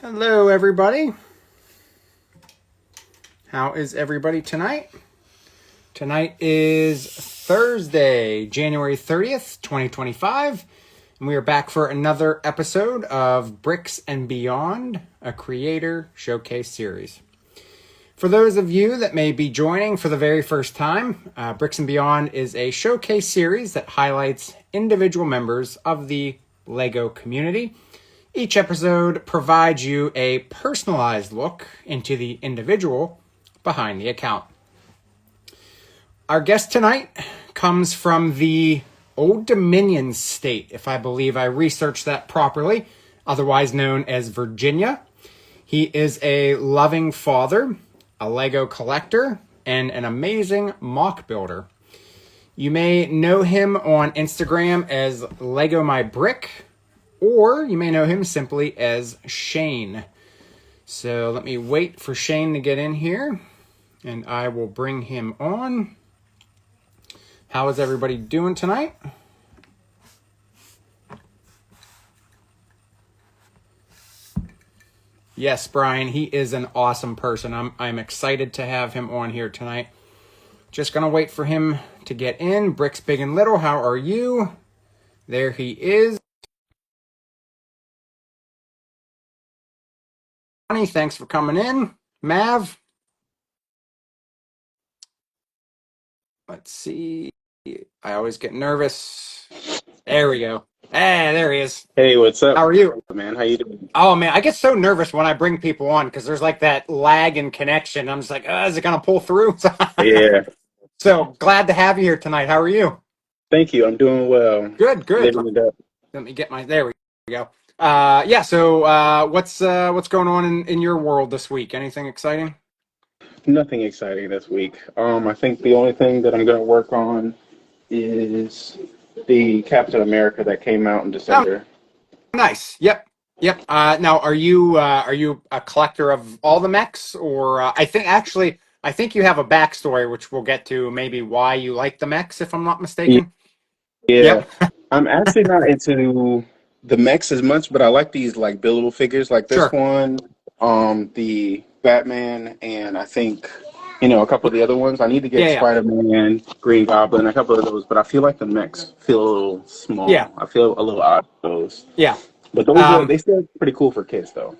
Hello, everybody. How is everybody tonight? Tonight is Thursday, January 30th, 2025, and we are back for another episode of Bricks and Beyond, a creator showcase series. For those of you that may be joining for the very first time, Bricks and Beyond is a showcase series that highlights individual members of the LEGO community. Each episode provides you a personalized look into the individual behind the account. Our guest tonight comes from the Old Dominion state, if I believe I researched that properly, otherwise known as Virginia. He is a loving father, a LEGO collector, and an amazing mock builder. You may know him on Instagram as l3gomybrick, or you may know him simply as Shane. So let me wait for Shane to get in here, and I will bring him on. How is everybody doing tonight? Yes, Brian, he is an awesome person. I'm excited to have him on here tonight. Just gonna wait for him to get in. Bricks Big and Little, how are you? There he is. Thanks for coming in. Mav. Let's see. I always get nervous. There we go. Hey, there he is. Hey, what's up? How are you? Man, how you doing? Oh, man, I get so nervous when I bring people on because there's like that lag in connection. I'm just like, is it going to pull through? Yeah, So glad to have you here tonight. How are you? thank you. I'm doing well. Good, good. Living it up. Let me get there we go. Yeah, so what's going on in your world this week? Anything exciting? Nothing exciting this week. I think the only thing that I'm gonna work on is the Captain America that came out in Oh, December. nice. Yep. Yep. Now, are you a collector of all the mechs, or I think you have a backstory, which we'll get to, maybe why you like the mechs, if I'm not mistaken. Yeah, Yep. I'm actually not into the mechs as much, but I like these like buildable figures like this Sure. one, the Batman, and I think a couple of the other ones. I need to Yeah. get Yeah. Spider-Man, Green Goblin, a couple of those, but I feel like the mechs feel a little Yeah. small. I feel a little odd with those, Yeah. but those are Um, they still pretty cool for kids though.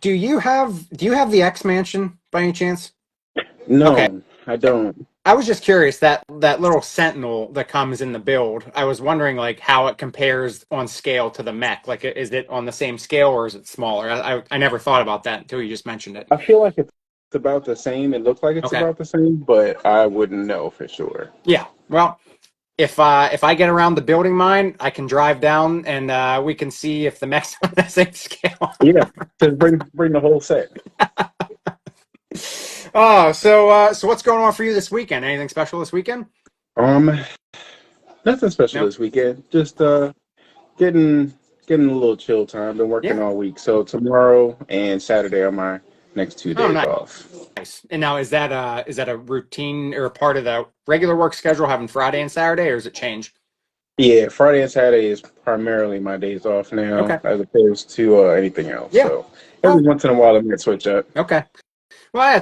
do you have the X Mansion by any chance? Okay. No, I don't. I was just curious that little Sentinel that comes in the build. I was wondering like how it compares on scale to the mech. Like, is it on the same scale or is it smaller? I never thought about that until you just mentioned it. I feel like it's about the same. It looks like it's Okay. about the same, but I wouldn't know for sure. Yeah. Well, if I get around the building mine, I can drive down and we can see if the mech's on the same scale. Yeah, just bring the whole set. Oh, so what's going on for you this weekend? Anything special this weekend? Um, Nothing special Nope. this weekend. Just getting getting a little chill time. Been working Yeah. all week, so tomorrow and Saturday are my next two Oh, days nice. off. And now is that a routine or a part of the regular work schedule having Friday and Saturday, or does it change? Yeah, Friday and Saturday is primarily my days off now, Okay. as opposed to anything else. Yeah. So every Well, once in a while, I might switch up. okay. Well,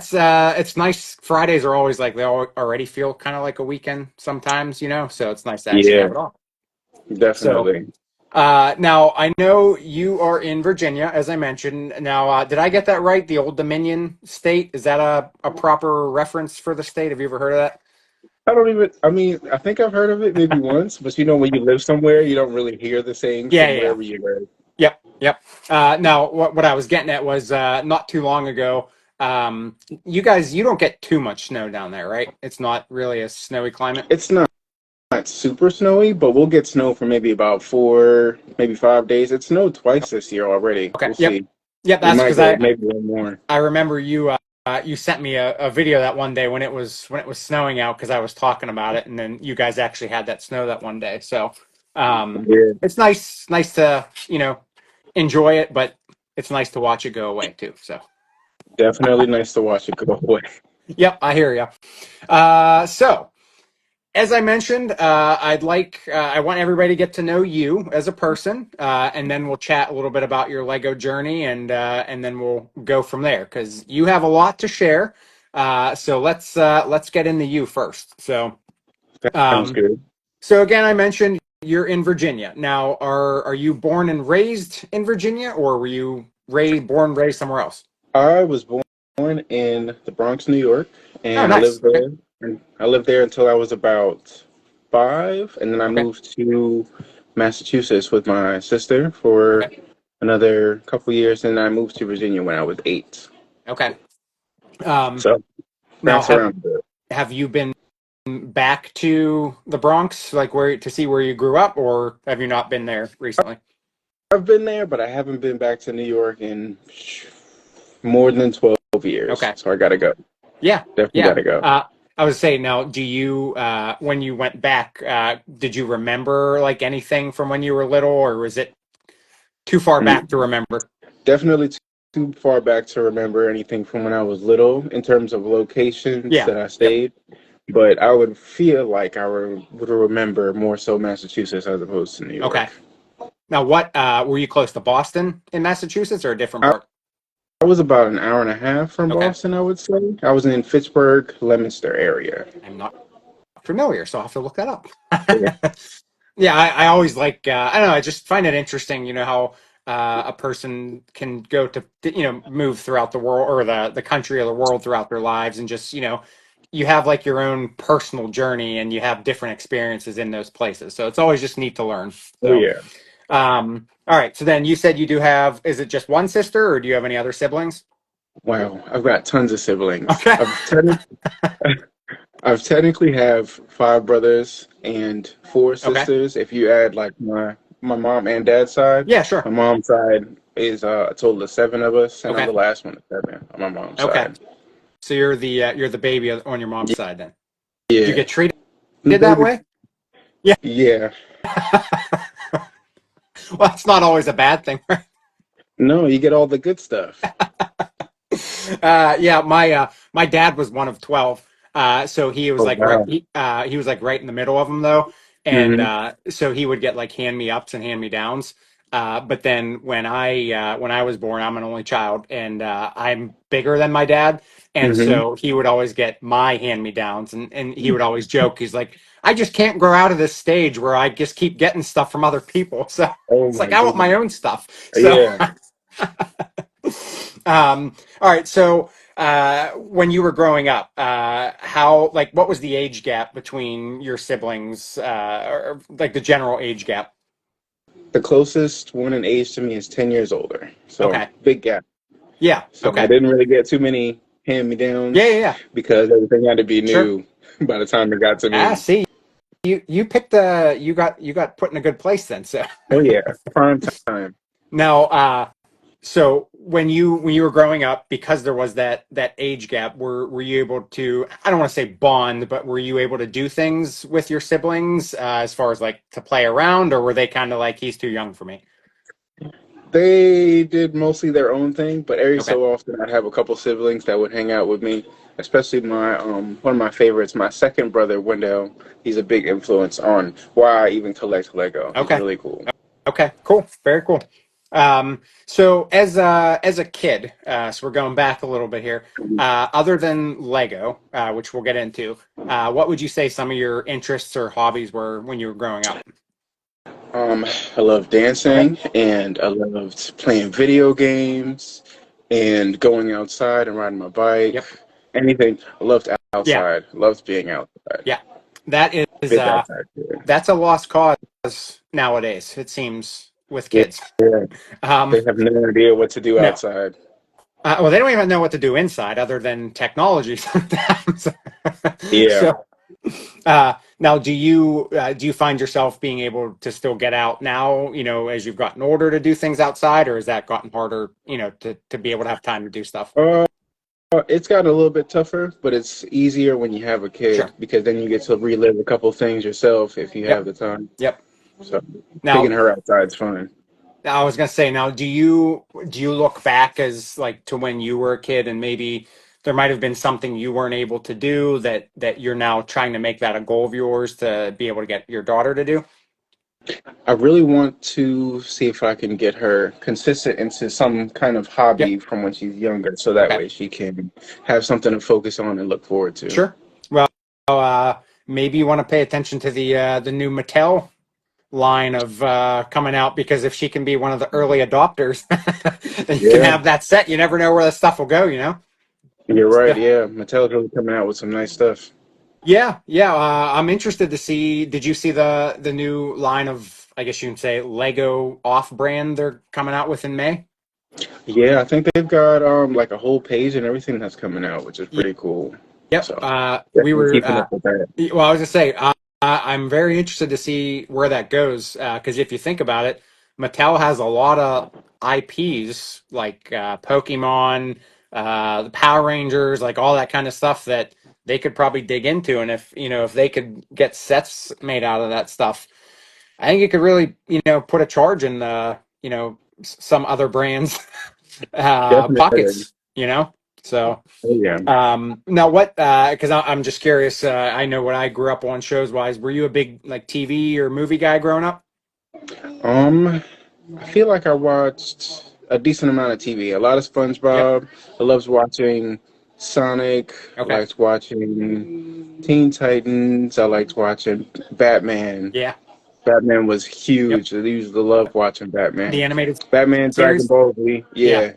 it's nice. Fridays are always like already feel kind of like a weekend sometimes, so it's nice to actually Yeah, have it off. So, definitely. now I know you are in Virginia, as I mentioned. Now, did I get that right? The Old Dominion state, is that a proper reference for the state? Have you ever heard of that? I don't even. I mean, I think I've heard of it maybe once, but when you live somewhere, you don't really hear the sayings Yeah, from yeah, yeah. wherever you live. Yep, yep. Now, what I was getting at was not too long ago. You guys, you don't get too much snow down there, right? It's not really a snowy climate. It's not super snowy, but we'll get snow for maybe about 4, maybe 5 days. It snowed twice this year already. Okay. We'll Yep. see. Yep. We That's might because get I maybe one more. I remember you sent me a video that one day when it was snowing out because I was talking about it, and then you guys actually had that snow that one day. So, Yeah, it's nice to enjoy it, but it's nice to watch it go away too. So, definitely nice to watch it go away. yep, I hear you. So. as I mentioned, I want everybody to get to know you as a person, and then we'll chat a little bit about your Lego journey, and then we'll go from there because you have a lot to share. So let's get into you first. Sounds Um, good. so again, I mentioned you're in Virginia. Now, are you born and raised in Virginia, or were you born raised somewhere else? I was born in the Bronx, New York, Oh, and I nice. lived Okay. there. And I lived there until I was about 5, and then I Okay. moved to Massachusetts with my sister for Okay. another couple years, and I moved to Virginia when I was 8. Okay. Um, So now, bounce around a bit. have you been back to the Bronx, like where to see where you grew up, or have you not been there recently? I've been there, but I haven't been back to New York in more than 12 years. Okay. So I gotta go. Yeah. Definitely Yeah. gotta go. I was saying now, do you when you went back, did you remember like anything from when you were little, or was it too far back to Mm, remember? Definitely too far back to remember anything from when I was little in terms of locations Yeah. that I Yep. stayed. But I would feel like would remember more so Massachusetts as opposed to New Okay. York. Now, what were you close to Boston in Massachusetts or a different I, part? I was about an hour and a half from Okay. Boston, I would say. I was in Fitchburg, Leominster area. I'm not familiar, so I'll have to look that up. Yeah. Yeah, I always like I don't know, I just find it interesting, how a person can go to move throughout the world or the country or the world throughout their lives and just you have like your own personal journey and you have different experiences in those places. So it's always just neat to learn. Oh So yeah. all right, so then you said you do have, is it just one sister or do you have any other siblings? Wow. I've got tons of siblings. Okay. I've technically have 5 brothers and 4 Okay. sisters. If you add like my mom and dad's side, Yeah, my sure. mom's side is a total of 7 of us, and I'm Okay. the last one of 7 on my mom's Okay. side. So you're the baby on your mom's side then. Do you Yeah, get treated that baby. way? Yeah. Yeah. Well, it's not always a bad thing, right? No, you get all the good stuff. Yeah, my dad was one of 12. So he was Oh like wow. he was like right in the middle of them though. And Hmm. so he would get like hand me ups and hand me downs. But then when I was born, I'm an only child and I'm bigger than my dad. And Hmm. so he would always get my hand me downs and he would always joke. He's like, I just can't grow out of this stage where I just keep getting stuff from other people. So Oh it's like my I want goodness. my own stuff. So Yeah. all right. So, when you were growing up, what was the age gap between your siblings, or like the general age gap? The closest one in age to me is 10 years older. So Okay. big gap. Yeah. So I Okay. didn't really get too many Yeah. Yeah. hand-me-downs Yeah. because everything had to be Sure. new by the time it got to Ah, me. see, you picked you got put in a good place then. So Oh yeah, prime time. now, so when you were growing up, because there was that age gap, were you able to, I don't want to say bond, but were you able to do things with your siblings as far as like to play around, or were they kind of like he's too young for me? They did mostly their own thing, but every Okay. so often I'd have a couple siblings that would hang out with me. Especially my one of my favorites, my second brother Wendell. He's a big influence on why I even collect Lego. He's Okay. really cool. Okay. Cool. Very cool. So as a kid, so we're going back a little bit here. Other than Lego, which we'll get into, what would you say some of your interests or hobbies were when you were growing up? Um, I love Okay. dancing and I loved playing video games and going outside and riding my bike. Yep. Anything. I loved Yeah. outside. Loved being outside. Yeah. That is Big outside kid. that's a lost cause nowadays, it seems, with Yeah, kids. yeah. Um, They have no idea what to do no. outside. Well, they don't even know what to do inside other than technology sometimes. Yeah. So, now do you find yourself being able to still get out now, as you've gotten older to do things outside, or has that gotten harder, to be able to have time to do stuff? Uh, it's gotten a little bit tougher, but it's easier when you have a kid Sure. because then you get to relive a couple things yourself if you have Yep. the time. Yep. So Now, taking her outside is fun. I was gonna say, now, do you look back as like to when you were a kid and maybe there might have been something you weren't able to do that you're now trying to make that a goal of yours to be able to get your daughter to do? I really want to see if I can get her consistent into some kind of hobby Yep. from when she's younger, so that Okay. way she can have something to focus on and look forward to. Sure. Well, maybe you want to pay attention to the new Mattel line of coming out, because if she can be one of the early adopters, then you can Yeah, have that set. You never know where the stuff will go, you know? you're right. So, Yeah, Mattel's really coming out with some nice stuff. yeah, yeah. I'm interested to see. Did you see the new line of, I guess you can say, Lego off-brand they're coming out with in May? Yeah, I think they've got like a whole page and everything that's coming out, which is pretty cool. Yep. So We definitely were. keeping up with that. Well, I was gonna say, I'm very interested to see where that goes, because if you think about it, Mattel has a lot of IPs like Pokemon, the Power Rangers, like all that kind of stuff that they could probably dig into, and if they could get sets made out of that stuff, I think it could really put a charge in some other brands Definitely. pockets, so. Oh, yeah. Now what, because I'm just curious, I know what I grew up on shows wise. Were you a big like TV or movie guy growing up? Um, I feel like I watched a decent amount of TV. A lot of Yep. SpongeBob. I loved watching Sonic. I Okay. liked watching Teen Titans. I liked watching Batman. Yeah. Batman was Yep. huge. I used to love watching The Batman. animated Batman, Dragon series? Ball Z. Yeah.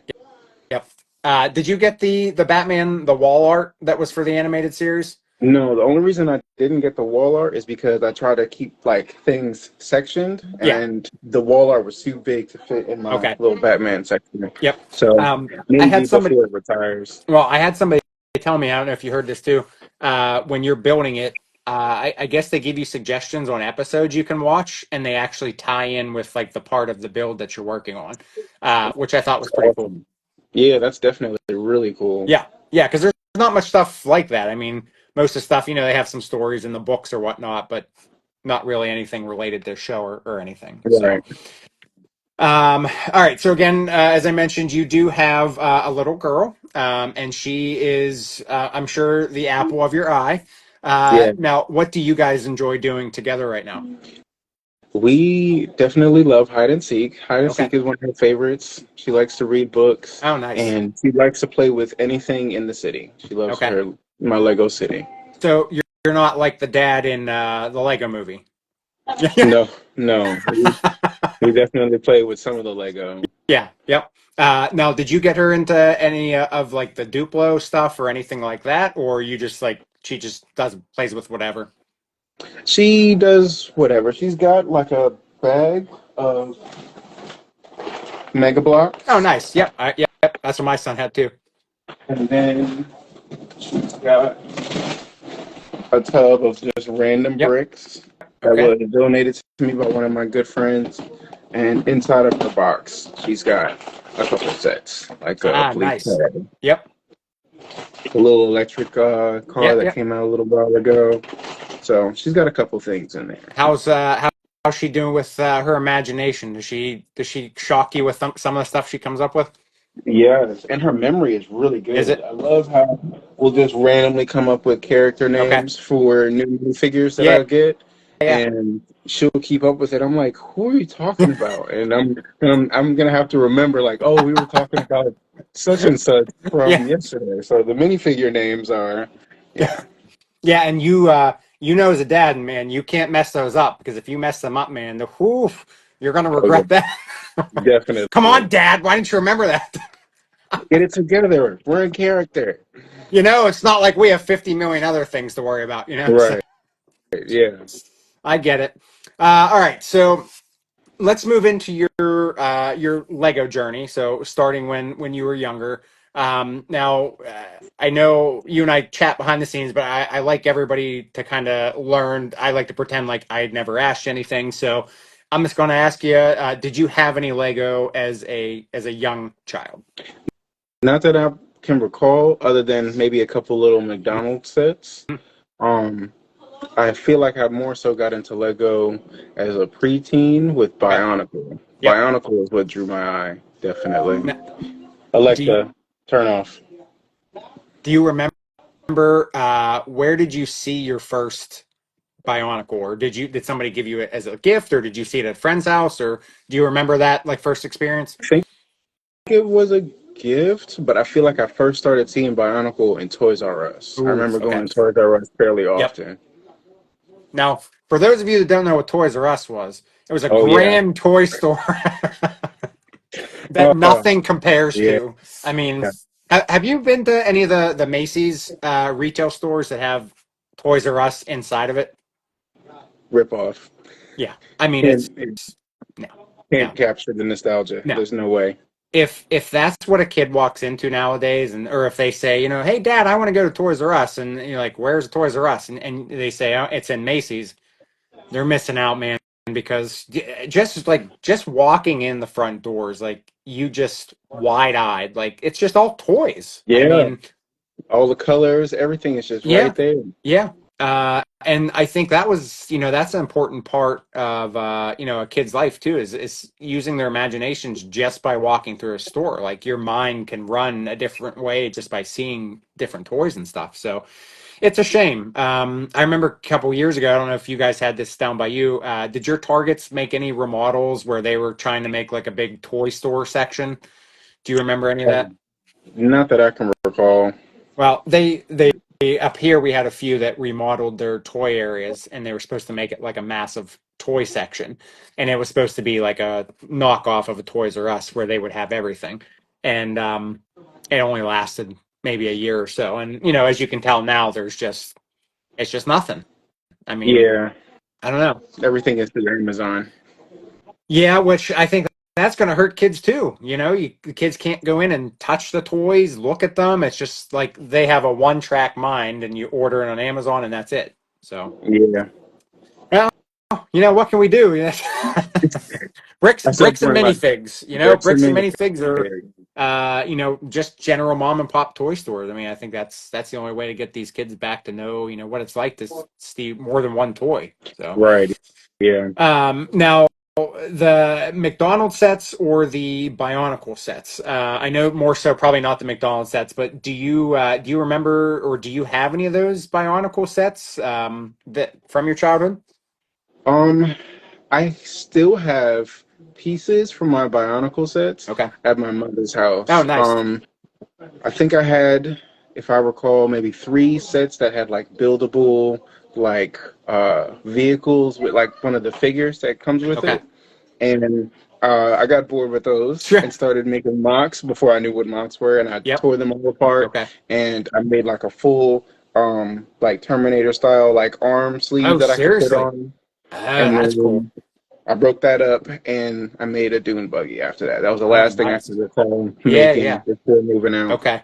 Yeah. Yep. Did you get the Batman, the wall art that was for the animated series? No, the only reason I didn't get the wall art is because I tried to keep like things sectioned, Yeah. and the wall art was too big to fit in my Okay. little Batman section. Yep. So I had maybe somebody before it retires. Well, I had somebody tell me, I don't know if you heard this too, when you're building it, I guess they give you suggestions on episodes you can watch, and they actually tie in with like the part of the build that you're working on, which I thought was pretty cool. Awesome. Yeah, that's definitely really cool. Yeah, yeah, because there's not much stuff like that. I mean, most of the stuff, they have some stories in the books or whatnot, but not really anything related to show or anything. Right. So. All right. So again, as I mentioned, you do have a little girl, and she is, I'm sure, the apple of your eye. Yeah. Now, what do you guys enjoy doing together right now? We definitely love hide and seek. Hide and Okay. seek is one of her favorites. She likes to read books Oh, nice. and she likes to play with anything in the city. She loves Okay. her my Lego city. So you're not like the dad in the Lego movie. Yeah. No, no. We definitely play with some of the Lego. Yeah. Yep. Now, did you get her into any of like the Duplo stuff or anything like that, or you just like she just does plays with whatever? She does whatever. She's got like a bag of Mega Oh, Blocks, nice. Yep. Yep. That's what my son had too. and then she's got a tub of just random Yep. bricks that Okay. was donated to me by one of my good friends. And inside of her box, she's got a couple sets, like a Ah, police nice. car, Yep. a little electric car Yep. that Yep. came out a little while ago. So she's got a couple things in there. How's she doing with her imagination? Does she shock you with some of the stuff she comes up with? Yes, and her memory is really Is good. it? I love how we'll just randomly come up with character Okay. names for new figures that Yeah. I get, Yeah. and she'll keep up with it. I'm like, who are you talking about? And I'm gonna have to remember, like, oh, we were talking about such and such Yeah. from yesterday. So the minifigure names are, Yeah. yeah, Yeah. And you know, as a dad, man, you can't mess those up, because if you mess them up, man, you're gonna oh yeah, regret that. Come on, definitely. Dad. Why didn't you remember that? Get it together. We're in character. It's not like we have 50 million other things to worry about. So Right. Yeah. I get it. All right. So let's move into your Lego journey. So starting when you were younger. Now I know you and I chat behind the scenes, but I like everybody to kind of learn. I like to pretend like I had never asked you anything. So I'm just going to ask you: did you have any Lego as a young child? Not that I can recall, other than maybe a couple little McDonald's sets. Um, I feel like I more so got into Lego as a preteen with Okay. Bionicle. Yep. Bionicle is what drew my eye, definitely. Now, do you, Alexa, turn off. Do you remember where did you see your first Bionicle, or did somebody give you it as a gift, or did you see it at a friend's house, or do you remember that like first experience? I think it was a gift, but I feel like I first started seeing Bionicle in Toys R Us. I Ooh, remember okay. going to Toys R Us fairly Yep. often. Now, for those of you that don't know what Toys R Us was, it was a Oh yeah. grand toy store that Oh nothing compares yeah. to. I mean, have you been to any of the Macy's retail stores that have Toys R Us inside of it? Rip off. Yeah. I mean, it's Can't no, can't no, capture the nostalgia. no. There's no way. If that's what a kid walks into nowadays, and or if they say, hey Dad, I want to go to Toys R Us, and you're like, where's Toys R Us, and they say, oh, it's in Macy's, they're missing out, man, because just walking in the front doors, like you just wide eyed, like it's just all toys. I Yeah. mean, All the colors, everything is just yeah, right there. yeah. And I think that was, that's an important part of, a kid's life too, is using their imaginations just by walking through a store. Like your mind can run a different way just by seeing different toys and stuff. So it's a shame. I remember a couple years ago, I don't know if you guys had this down by you. Did your Targets make any remodels where they were trying to make like a big toy store section? Do you remember any of that? Not that I can recall. Well, they up here we had a few that remodeled their toy areas, and they were supposed to make it like a massive toy section, and it was supposed to be like a knockoff of a Toys R Us where they would have everything, and it only lasted maybe a year or so, and as you can tell now, it's just nothing. I mean, Yeah, I don't know. everything is through Amazon. Yeah, which I think that's going to hurt kids too. The kids can't go in and touch the toys, look at them. It's just like they have a one-track mind, and you order it on Amazon, and that's it. So, Yeah, well, what can we do? Yes. bricks, at some bricks, and point, like minifigs. bricks and Bricks and mini. minifigs are, just general mom and pop toy stores. I mean, I think that's the only way to get these kids back to know, what it's like to see more than one toy. So. Right. Yeah. Now, the McDonald's sets or the Bionicle sets? I know more so probably not the McDonald's sets, but do you remember, or do you have any of those Bionicle sets that from your childhood? Um, I still have pieces from my Bionicle sets Okay. at my mother's Oh, house. nice. I think I had, if I recall, maybe three sets that had like buildable like vehicles with like one of the figures that comes with Okay. it. And I got bored with those Sure. and started making mocks before I knew what mocks were, and I Yep. tore them all apart, Okay. and I made like a full like Terminator style like arm sleeve Oh, that I could put seriously? on, Oh, and that's cool. then I broke that up and I made a dune buggy after that. That was the Oh, last thing I nice. could recall Yeah, making yeah. before moving out. Okay.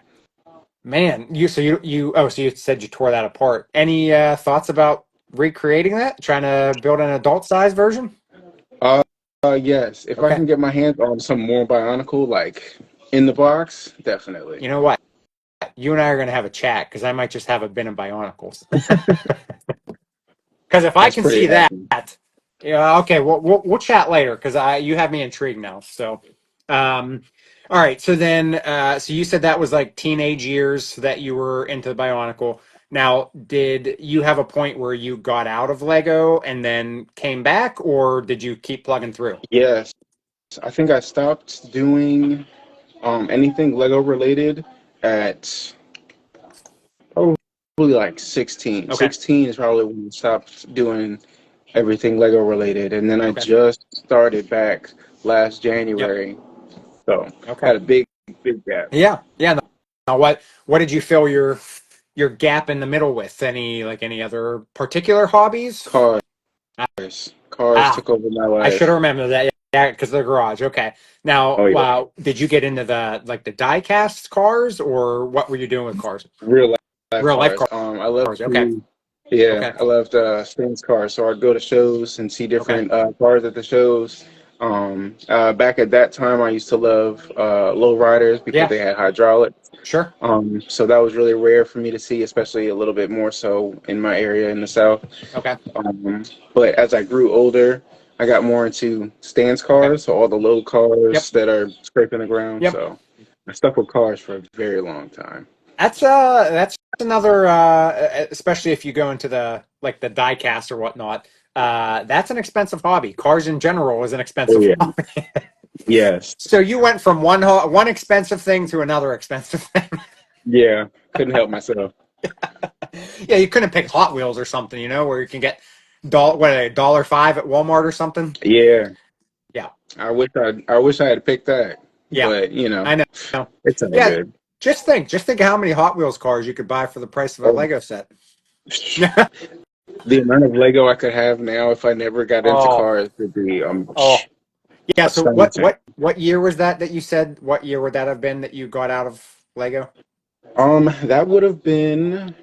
Man, so you said you tore that apart. Any thoughts about recreating that? Trying to build an adult size version? Uh, yes, if I Okay. can get my hands on some more Bionicle like in the box, definitely. You know what? You and I are going to have a chat because I might just have a bin of Bionicles. Because if I That's can pretty see that, awesome. yeah, okay, we'll chat later because you have me intrigued now. So, um, all right. So then, so you said that was like teenage years that you were into the Bionicle. Now, did you have a point where you got out of Lego and then came back, or did you keep plugging through? Yes, I think I stopped doing anything Lego related at probably like 16. Okay. 16 is probably when I stopped doing everything Lego related. And then I Okay. just started back last Yep. January. So Okay. had a big gap. Yeah. Yeah. Now, what did you fill your gap in the middle with? Any other particular hobbies? Cars. Ah, Cars ah, took over my I should life. have remembered that. Yeah, because of the garage. Okay. Now, Oh yeah. wow, did you get into the die cast cars, or what were you doing with cars? Real life Real life cars. I love cars. Okay. to yeah, Okay. I loved Spence cars. So I'd go to shows and see Okay. different cars at the shows. Back at that time, I used to love low riders because Yeah. they had hydraulics. Sure. So that was really rare for me to see, especially a little bit more so in my area in the South. Okay. But as I grew older, I got more into stance Okay. cars, so all the little Yep. cars that are scraping the ground. Yep. So I stuck with cars for a very long time. That's another especially if you go into the like the die cast or whatnot. That's an expensive hobby. Cars in general is an Oh expensive yeah. hobby. Yes. So you went from one expensive thing to another expensive thing. Yeah. Couldn't help myself. Yeah, you couldn't pick Hot Wheels or something, where you can get $1.05 at Walmart or something. Yeah. Yeah, I wish I had picked that, yeah, but I know. it's all Yeah, good. just think of how many Hot Wheels cars you could buy for the price of a Oh, Lego set. the amount of Lego I could have now if I never got into Oh, cars would be oh, yeah. So what astonishing. what what year was that you said? What year would that have been that you got out of Lego? That would have been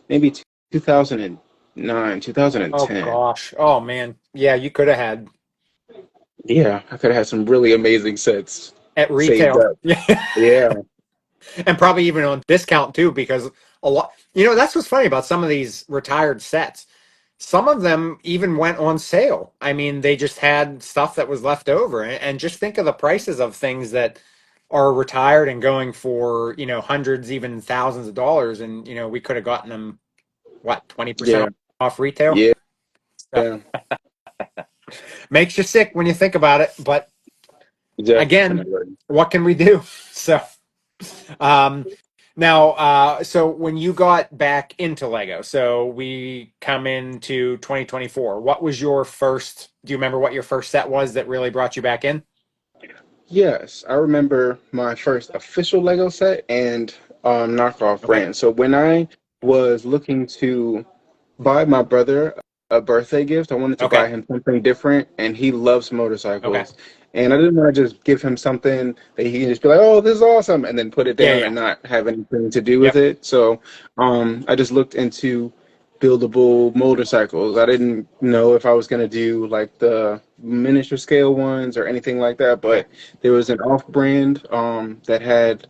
maybe 2009, Oh 2010. gosh. Oh man. Yeah, you could have had Yeah, I could have had some really amazing sets at saved retail. up. Yeah. Yeah, And probably even on discount too, because a lot, that's what's funny about some of these retired sets. Some of them even went on sale. I mean, they just had stuff that was left over. And just think of the prices of things that are retired and going for, hundreds, even thousands of dollars. And, we could have gotten them, what, 20% yeah, off retail? yeah, So, makes you sick when you think about it. But again, definitely. what can we do? So, um, now, so when you got back into Lego, so we come into 2024, what was your first, do you remember what your first set was that really brought you back in? Yes, I remember my first official Lego set and knockoff Okay. brand. So when I was looking to buy my brother a birthday gift, I wanted to Okay. buy him something different, and he loves Okay. motorcycles. And I didn't want to just give him something that he can just be like, "Oh, this is awesome," and then put it Yeah. down Yeah. and not have anything to do with Yep. it. So, I just looked into buildable motorcycles. I didn't know if I was going to do like the miniature scale ones or anything like that, Okay. but there was an off-brand that had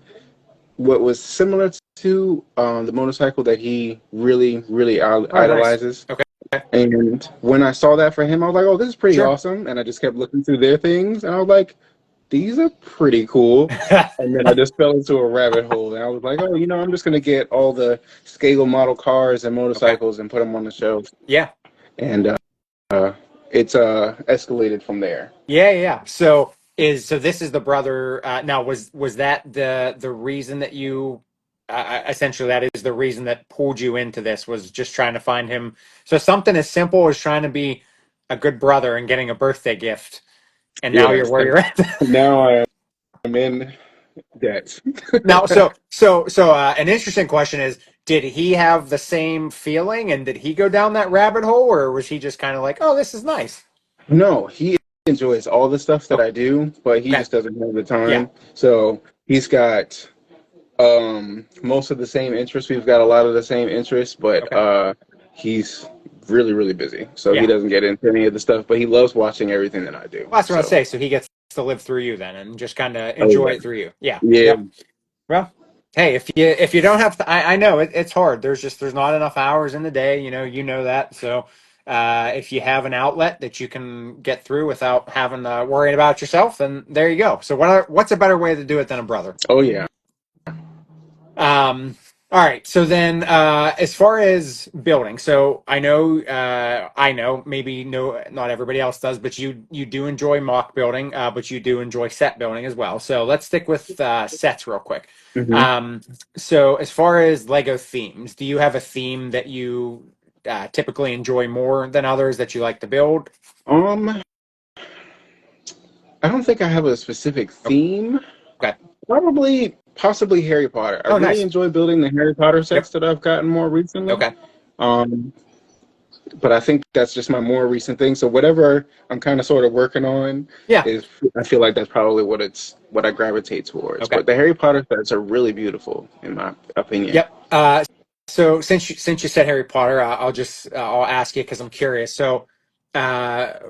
what was similar to the motorcycle that he really, really Oh, nice. idolizes. Okay. And when I saw that for him, I was like, "Oh, this is pretty Sure. awesome." And I just kept looking through their things, and I was like, "These are pretty cool." And then I just fell into a rabbit hole, and I was like, "Oh, I'm just gonna get all the scale model cars and Okay. motorcycles and put them on the shelf." Yeah. And it's escalated from there. Yeah. Yeah. So this is the brother. Now, was that the reason that you essentially that is the reason that pulled you into this was just trying to find him. So something as simple as trying to be a good brother and getting a birthday gift, and now you're Yes, where and you're at. now I am in debt. Now, so an interesting question is, did he have the same feeling, and did he go down that rabbit hole, or was he just kind of like, oh, this is nice? No, he enjoys all the stuff that Okay. I do, but he just doesn't have the Yeah. time. So he's got most of the same interests. We've got a lot of the same interests, but Okay. he's really, really busy. So he Yeah. doesn't get into any of the stuff, but he loves watching everything that I do. Well, that's what I So, say. So he gets to live through you then, and just kind of oh enjoy yeah, it through you. Yeah. yeah, Yep. Well, hey, if you don't have to, I know it's hard. There's not enough hours in the day. You know that. So if you have an outlet that you can get through without having to worry about yourself, then there you go. So what's a better way to do it than a brother? oh yeah. Um, all right. So then, as far as building, so I know, maybe no, not everybody else does, but you do enjoy mock building, but you do enjoy set building as well. So let's stick with sets real quick. hmm Um, so as far as Lego themes, do you have a theme that you typically enjoy more than others that you like to build? Um, I don't think I have a specific theme. Okay. Probably, possibly Harry Potter. I Oh, really nice. enjoy building the Harry Potter Yep. sets that I've gotten more recently. Okay. Um, but I think that's just my more recent thing. So whatever I'm kind of sort of working on Yeah. is, I feel like that's probably what I gravitate towards. Okay. But the Harry Potter sets are really beautiful in my opinion. Yep. So since you said Harry Potter, I'll ask you because I'm curious. So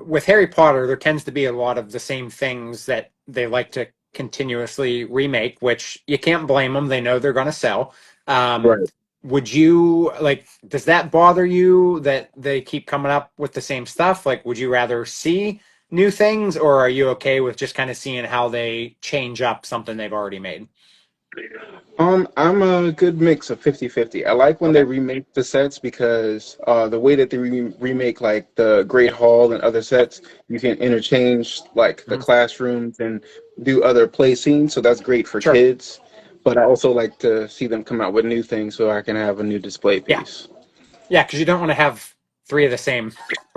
with Harry Potter, there tends to be a lot of the same things that they like to continuously remake, which you can't blame them. They know they're going to sell. Um, Right. would you like? Does that bother you that they keep coming up with the same stuff? Like, would you rather see new things, or are you okay with just kind of seeing how they change up something they've already made? I'm a good mix of 50-50. I like when they Okay. remake the sets because the way that they remake like the Great Hall and other Yep. sets, you can interchange like the Hmm. classrooms and do other play scenes, so that's great for Sure. kids. But I also like to see them come out with new things so I can have a new display Yeah. piece. Yeah, because you don't want to have three of the same.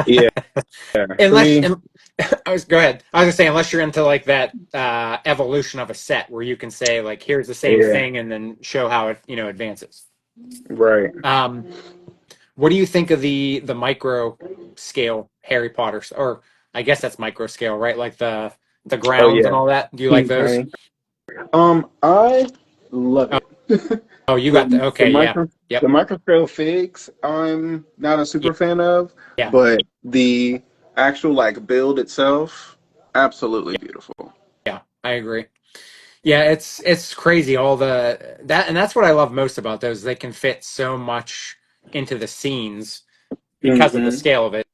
Yeah, Unless, three. go ahead. I was gonna say, unless you're into like that evolution of a set where you can say like, here's the same Yeah, thing, and then show how it advances. right. Um, what do you think of the micro scale Harry Potter, or I guess that's micro scale, right? Like the Oh grounds and yeah, all that. Do you like teeny those? tiny. I love Oh, it. oh, you got the The the okay, yeah, micro the yep, microscale figs, I'm not a yeah, super fan of, yeah, but the actual like build itself, absolutely beautiful. yeah. I agree. Yeah, it's crazy all the that and that's what I love most about those. They can fit so much into the scenes because of the Hmm. scale of it.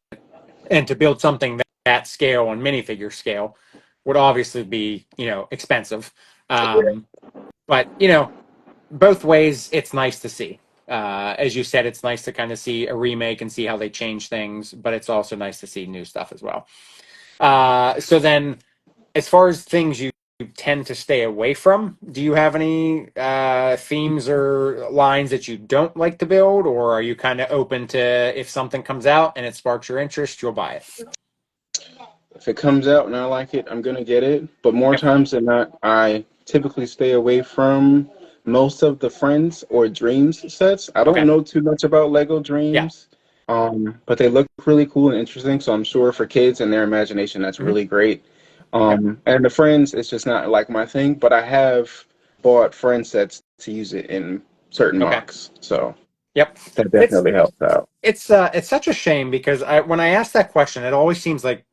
And to build something that scale on minifigure scale would obviously be, expensive. Um, but both ways, it's nice to see. As you said, it's nice to kind of see a remake and see how they change things, but it's also nice to see new stuff as well. So then, as far as things you tend to stay away from, do you have any themes or lines that you don't like to build, or are you kind of open to if something comes out and it sparks your interest, you'll buy it? If it comes out and I like it, I'm gonna get it. But more Yep. times than not, I typically stay away from most of the Friends or Dreams sets. I don't Okay. know too much about Lego Yeah. Dreams, but they look really cool and interesting. So I'm sure for kids and their imagination, that's Hmm. really great. Yep. And the Friends, it's just not like my thing. But I have bought Friends sets to use it in certain Okay. mocks, so Yep. that It's definitely helps out. it's such a shame because when I ask that question, it always seems like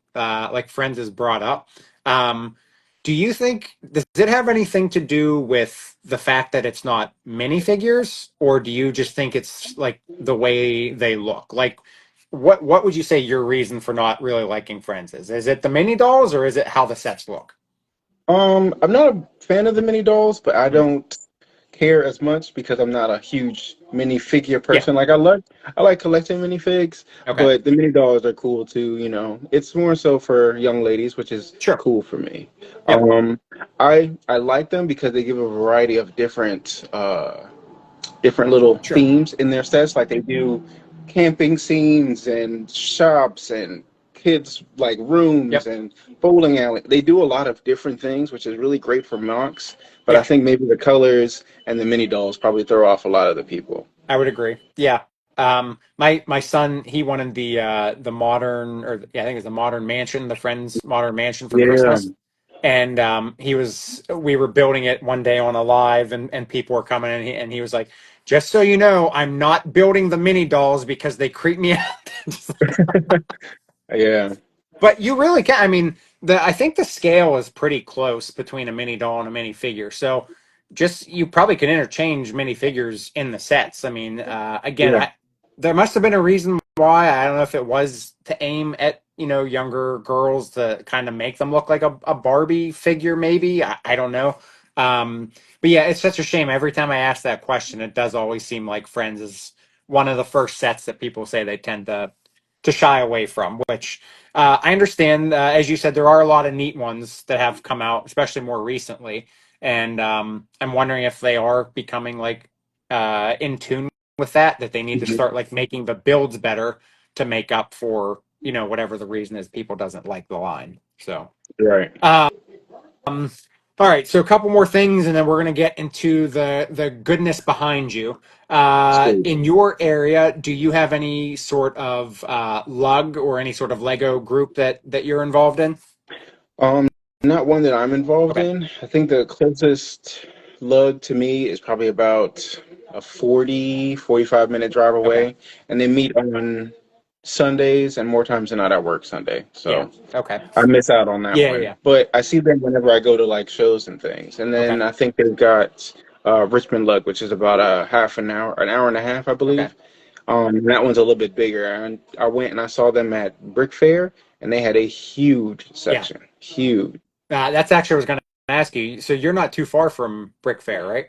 Friends is brought up. Um, do you think does it have anything to do with the fact that it's not minifigures, or do you just think it's like the way they look? Like, what would you say your reason for not really liking Friends is? Is it the mini dolls, or is it how the sets look? I'm not a fan of the mini dolls, but I Hmm. don't care as much because I'm not a huge minifigure Yeah. person. Like I like collecting minifigs, Okay. but the mini dolls are cool too, you know. It's more so for young ladies, which is Sure. cool for me. Yep. I like them because they give a variety of different little Sure. themes in their sets. Like they do camping scenes and shops and kids like rooms Yep. and bowling alley. They do a lot of different things, which is really great for mocks. But I Yeah. think maybe the colors and the mini dolls probably throw off a lot of the people. I would agree. Yeah. My son, he wanted the modern, or yeah, I think it's the modern mansion, the Friends modern mansion for Yeah. Christmas. And we were building it one day on a live, and people were coming, and he was like, "Just so you know, I'm not building the mini dolls because they creep me out." Yeah. But you really can. I mean, I think the scale is pretty close between a mini doll and a mini figure. So just you probably could interchange mini figures in the sets. I mean, again, Yeah. there must have been a reason why. I don't know if it was to aim at younger girls to kind of make them look like a Barbie figure. Maybe I don't know. But yeah, it's such a shame. Every time I ask that question, it does always seem like Friends is one of the first sets that people say they tend to shy away from, which I understand. As you said, there are a lot of neat ones that have come out, especially more recently. And I'm wondering if they are becoming like in tune with that they need to Mhm. start like making the builds better to make up for, whatever the reason is people doesn't like the line. So, Right. um, all right. So a couple more things, and then we're going to get into the goodness behind you. Sweet. In your area, do you have any sort of lug or any sort of Lego group that you're involved in? Um, Not one that I'm involved Okay. in. I think the closest lug to me is probably about a 45-minute drive Okay. away. And they meet on Sundays, and more times than not, I work Sunday. Yeah. So Okay. I miss out on that Yeah. one. Yeah. But I see them whenever I go to like shows and things. And Okay. then I think they've got Richmond Lug, which is about a half an hour and a half, I Okay. believe. And that one's a little bit bigger. And I went and I saw them at Brick Fair, and they had a huge Yeah. section. Huge. That's actually what I was going ask you. So you're not too far from Brick Fair, right?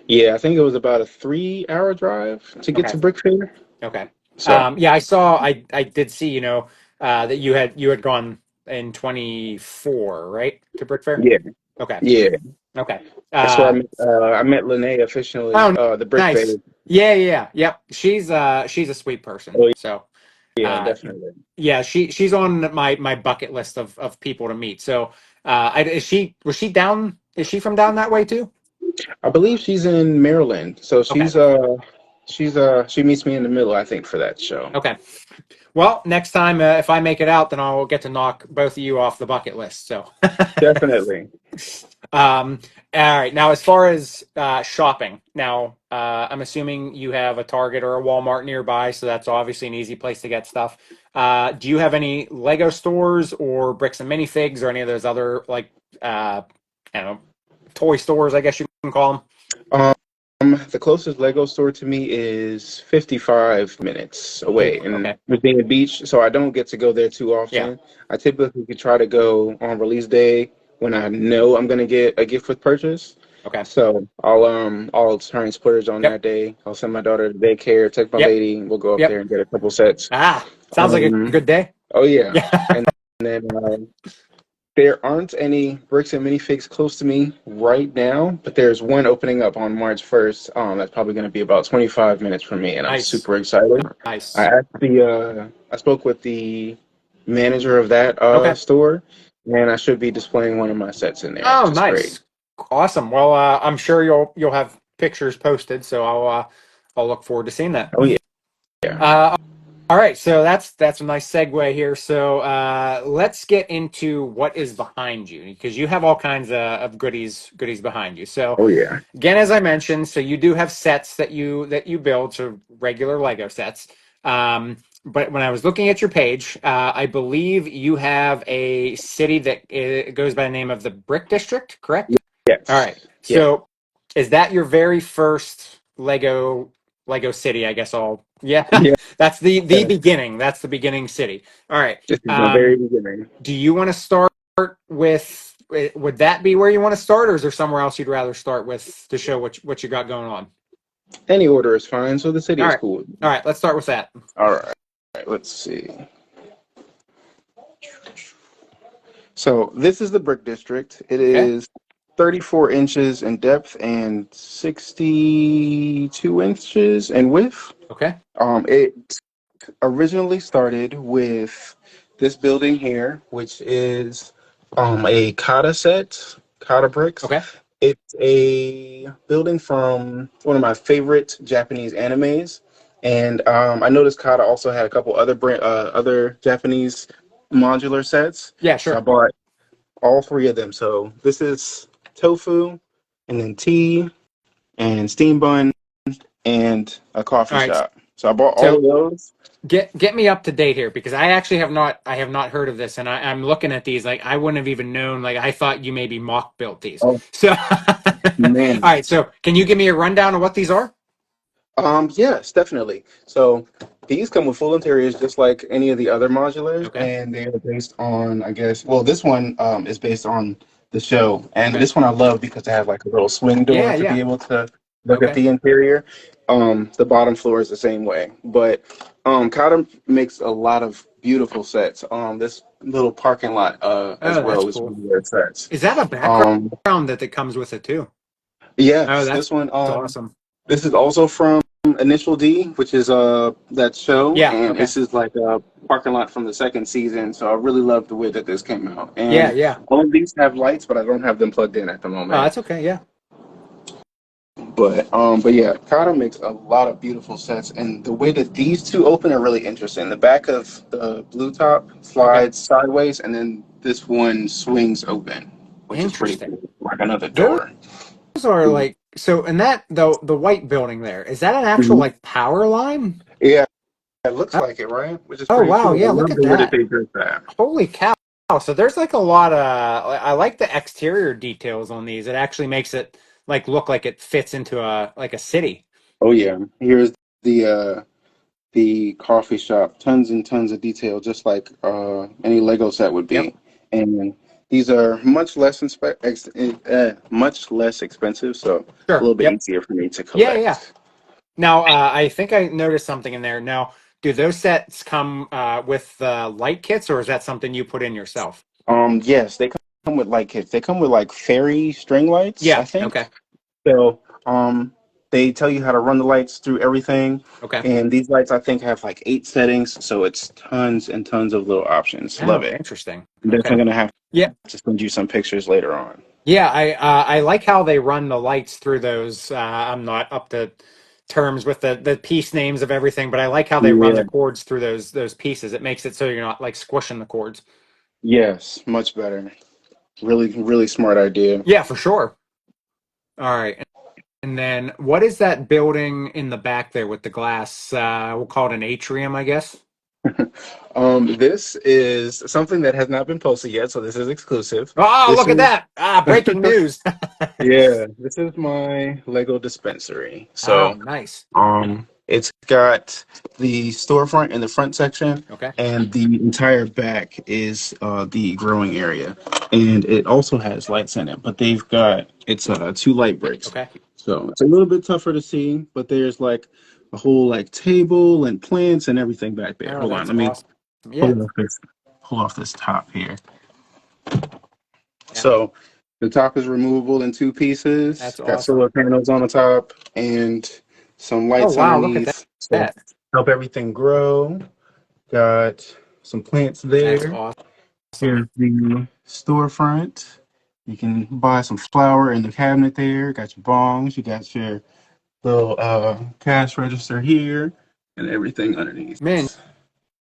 Yeah, I think it was about a 3 hour drive to get Okay. to Brick Fair. Okay. So Yeah, I saw. I did see. That you had gone in 24, right, to Brick Fair. yeah, Okay. yeah. Okay. That's where Uh, I met Lene officially. oh, The Brick nice. Fair. Yeah, yeah, yeah. Yep. She's a sweet person. Oh So, yeah, uh, definitely. yeah, she's on my bucket list of people to meet. So, was she down? Is she from down that way too? I believe she's in Maryland, so Okay. she meets me in the middle, I think, for that show. Okay. Well, next time if I make it out, then I'll get to knock both of you off the bucket list. So, Definitely. um, all right. Now, as far as shopping, now I'm assuming you have a Target or a Walmart nearby, so that's obviously an easy place to get stuff. Do you have any Lego stores or bricks and minifigs or any of those other like I don't know toy stores? I guess you can call them. Um, the closest Lego store to me is 55 minutes Oh, away in okay. Virginia Beach, so I don't get to go there too Yeah. often. I typically could try to go on release day when I know I'm gonna get a gift with purchase. Okay. So I'll try and splurge on Yep. that day. I'll send my daughter to daycare, take my Yep. lady, and we'll go up Yep. there and get a couple sets. Sounds like a Um, good day. oh yeah, Yeah. and then there aren't any bricks and minifigs close to me right now, but there's one opening up on March 1st. That's probably going to be about 25 minutes from me, and I'm Nice. super excited. Nice. I spoke with the manager of that Okay. store, and I should be displaying one of my sets in there, Oh, which is great. nice. Awesome. Well, I'm sure you'll have pictures posted, so I'll look forward to seeing that. Oh yeah, yeah. Uh, all right, so that's a nice segue here. So let's get into what is behind you because you have all kinds of goodies behind you. So Oh yeah. again, as I mentioned, so you do have sets that you build, so regular Lego sets. But when I was looking at your page, I believe you have a city that goes by the name of the Brick District, correct? All Yes. right. Yeah. So is that your very first Lego city? I guess I'll yeah. Yeah. That's the beginning. That's the beginning city. All right. This is my very beginning. Do you want to start with? Would that be where you want to start, or is there somewhere else you'd rather start with to show what you got going on? Any order is fine, so the city All is right. cool. All right. Let's start with that. All right. Let's see. So this is the brick district. It Okay. is 34 inches in depth and 62 inches in width. Okay. It originally started with this building here, which is a kata set, kata bricks. Okay. It's a building from one of my favorite Japanese animes, and I noticed kata also had a couple other Japanese modular sets. Yeah. So I Sure. bought all three of them. So this is tofu, and then tea, and steam bun, and a All coffee right. shop. So I bought all So of those. get me up to date here because I actually have not heard of this, and I'm looking at these like I wouldn't have even known. Like I thought you maybe mock built these. Oh So all man. right. So can you give me a rundown of what these are? Yes, definitely. So these come with full interiors, just like any of the other modulars, Okay. and they are based on, I guess. Well, this one is based on the show, and Okay. this one I love because they have like a little swing door Yeah. to be Yeah. able to look at Okay. the interior. The bottom floor is the same way, but Cotton makes a lot of beautiful sets. This little parking lot as Oh, that's well is cool. one of their sets. Is that a Um, background that comes with it too? Oh, yes, that's this one. awesome. This is also from Initial D, which is that show, Yeah. and Okay. this is like a parking lot from the second season. So I really love the way that this came out. Yeah. And Yeah. all of these have lights, but I don't have them plugged in at the Oh, moment. that's okay. Yeah. But yeah, Kata makes a lot of beautiful sets, and the way that these two open are really interesting. The back of the blue top Okay. slides sideways, and then this one swings open, which is pretty Interesting. cool, like another Those door. are like so, and that the white building there is that an actual Mhm. like power line? Yeah, it looks like it, right? Which is Oh pretty wow, cool. I yeah, look love at the way that that. they did that. Holy cow. So there's like a lot of I like the exterior details on these. It actually makes it like look like it fits into a like a city. Oh yeah, here's the coffee shop. Tons and tons of detail, just like any Lego set would Yep. be. And These are much less expensive, so a Sure. little bit Yep. easier for me to Yeah, yeah, yeah. collect. Now, I think I noticed something in there. Now, do those sets come with light kits, or is that something you put in yourself? Yes, they come with light kits. They come with like fairy string lights, I Yeah. think. Okay. So, they tell you how to run the lights through everything, Okay. and these lights I think have like 8 settings, so it's tons and tons of little options. Love Oh, it. interesting. I'm definitely Okay. gonna have Yeah. to send you some pictures later on. Yeah. I like how they run the lights through those. I'm not up to terms with the piece names of everything, but I like how they run the Yeah. cords through those pieces. It makes it so you're not like squishing the cords. Yes, much better. Really, really smart idea. Yeah, for sure. All right. And then what is that building in the back there with the glass? We'll call it an atrium, I guess. This is something that has not been posted yet, so this is exclusive. Oh, This look at is that. Breaking news. yeah, this is my Lego dispensary. Oh, So, nice. it's got the storefront in the front section, Okay. and the entire back is the growing area, and it also has lights in it. But they've got it's two light bricks, Okay. so it's a little bit tougher to see. But there's like a whole like table and plants and everything back there. Oh, Hold on, that's let me awesome. Yeah. pull off this pull off this top here. Yeah. So the top is removable in two That's pieces. Got awesome. solar panels on the top and some Oh, lights wow. Look at that. underneath. So help everything grow. Got some plants That's there. awesome. Here's the storefront. You can buy some flour in the cabinet there. Got your bongs. You got your little cash register here and everything underneath. Man,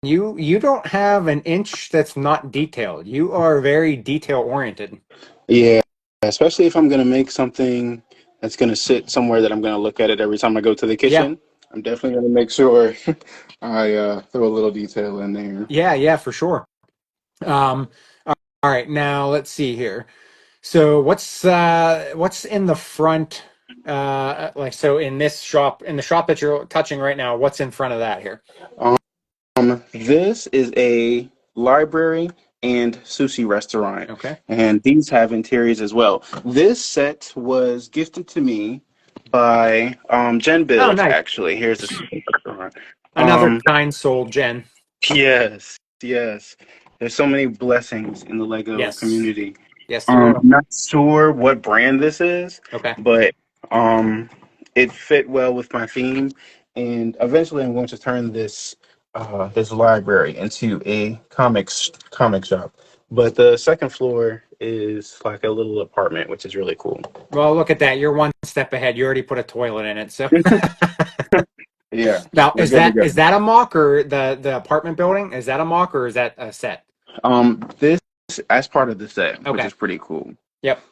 you don't have an inch that's not detailed. You are very detail oriented. Yeah, especially if I'm gonna make something that's gonna sit somewhere that I'm gonna look at it every time I go to the Yeah. kitchen. I'm definitely gonna make sure I throw a little detail in there. Yeah, yeah, for sure. Um, all right, now let's see here. So what's in the front like so in this shop in the shop that you're touching right now, what's in front of that here? This is a library and sushi restaurant, Okay. and these have interiors as well. This set was gifted to me by Jen Oh, Build. nice. Actually, here's the sushi restaurant. Another Um, kind soul, Jen. yes, yes. There's so many blessings in the Lego Yes. community. Yes, there are. I'm not sure what brand this is, Okay. but um, it fit well with my theme. And eventually, I'm going to turn this library into a comic shop. But the second floor is like a little apartment, which is really cool. Well, look at that. You're one step ahead. You already put a toilet in it. So Yeah, now we're good to go. is that a mock or the apartment building? Is that a mock or is that a set? This as part of the set, which Okay. is pretty cool. Yep.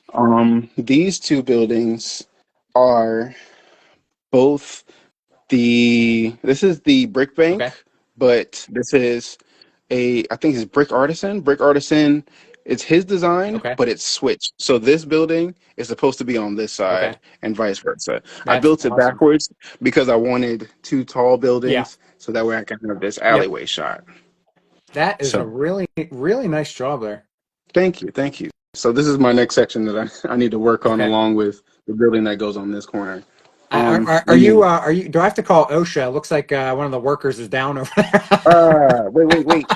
These two buildings are both this is the brick bank, Okay. but this is I think it's brick artisan. Brick artisan, it's his design, Okay. but it's switched. So this building is supposed to be on this Okay. side and vice versa. I That's built it awesome. backwards because I wanted two tall Yeah. buildings so that way I can have this Yep. alleyway shot. That is a So really, really nice job there. thank you, thank you. So this is my next section that I need to work on Okay. along with the building that goes on this corner. Are And you then do I have to call OSHA? It looks like one of the workers is down over there. wait.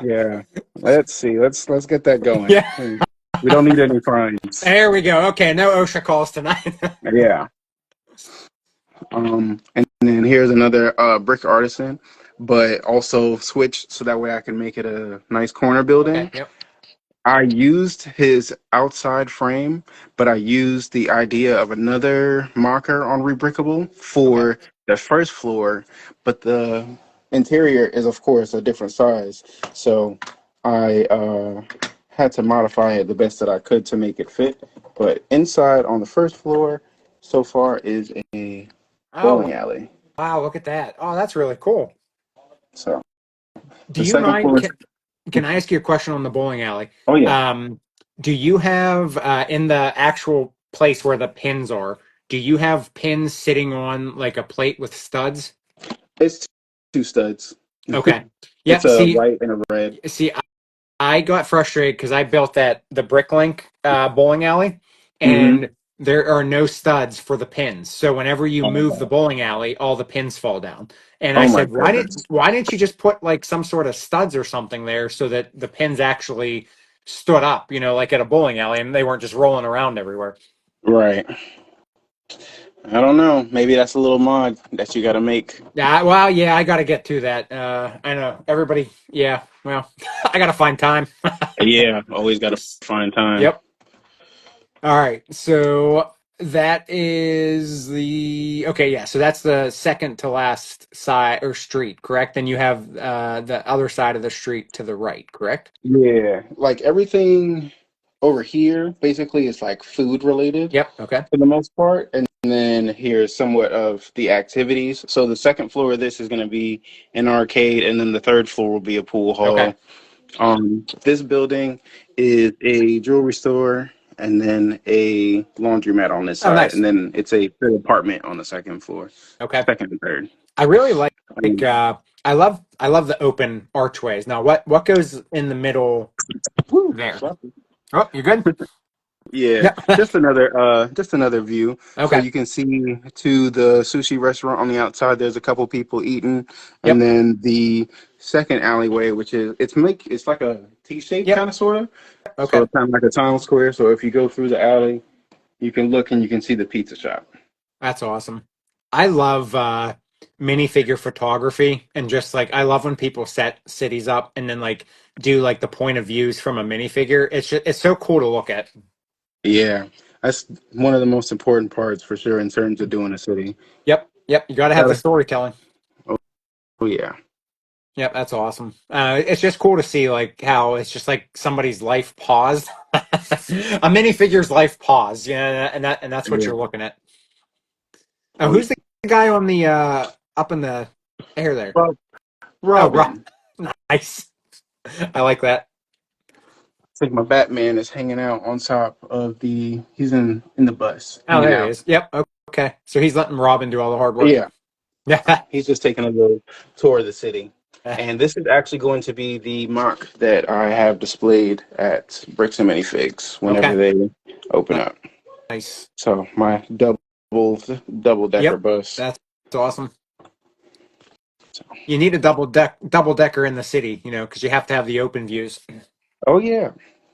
Yeah. Let's see. Let's get that going. Yeah. We don't need any fines. There we go. Okay, no OSHA calls tonight. Yeah. And then here's another brick artisan, but also switched so that way I can make it a nice corner Okay, building. yep. I used his outside frame, but I used the idea of another marker on Rebrickable Okay. for the first floor, but the interior is, of course, a different size. So I had to modify it the best that I could to make it fit. But inside on the first floor, so far, is a Oh, bowling alley. wow, look at that. Oh, that's really cool. So Do the you second mind floor is, can I ask you a question on the bowling alley? oh, yeah, Um, do you have in the actual place where the pins are, do you have pins sitting on like a plate with studs? it's two studs. Okay. It's Yep. a white and a red. See, I got frustrated because I built the Bricklink bowling alley, Hmm. and there are no studs for the pins. So whenever you move the Oh, bowling alley, all the pins fall down. And I oh my said, goodness. why didn't you just put like some sort of studs or something there so that the pins actually stood up, like at a bowling alley, and they weren't just rolling around everywhere. Right. I don't know. Maybe that's a little mod that you got to make. Yeah, well, yeah, I got to get to that. I know everybody. Yeah, well, I got to find time. Yeah, always got to find time. Yep. All right. So that is the okay. Yeah. So that's the second to last side or street, correct? Then you have the other side of the street to the right, correct? Yeah, like everything over here basically is like food related Yep. Okay. for the most part. And then here's somewhat of the activities. So the second floor of this is going to be an arcade, and then the third floor will be a pool Okay. hall. This building is a jewelry store, and then a laundromat on this Oh, side, nice. and then it's a full apartment on the second floor, Okay. second and third. I really like Um, I love the open archways. Now, what goes in the middle whew, there? sorry. Oh, you good? Yeah, Yeah. just another view. So Okay. you can see to the sushi restaurant on the outside. There's a couple people eating, and Yep. then the second alleyway, which is it's like a T-shape Yep. kind of sort of. So Okay. it's kind of like a town square. So if you go through the alley, you can look and you can see the pizza shop. That's awesome. I love minifigure photography and just like I love when people set cities up and then like do like the point of views from a minifigure. It's so cool to look at. Yeah, that's one of the most important parts for sure in terms of doing a city. Yep, yep. You got to have the Gotta, storytelling. oh yeah, Yep, that's awesome. It's just cool to see like how it's just like somebody's life paused, a minifigure's life paused. Yeah, and that's what yeah. you're looking at. Oh, Oh yeah. who's the guy on the up in the air there? Rob- Oh, Rob. Robin. Nice. I like that. It's like my Batman is hanging out on top of the. He's in the bus Oh, hanging there he out. is. Yep. Okay. So he's letting Robin do all the hard work. Yeah, Yeah. he's just taking a little tour of the city. And this is actually going to be the mock that I have displayed at Bricks and Minifigs whenever Okay. they open up. Nice. So my double decker Yep. bus. That's awesome. So, You need a double decker in the city, because you have to have the open views. oh yeah,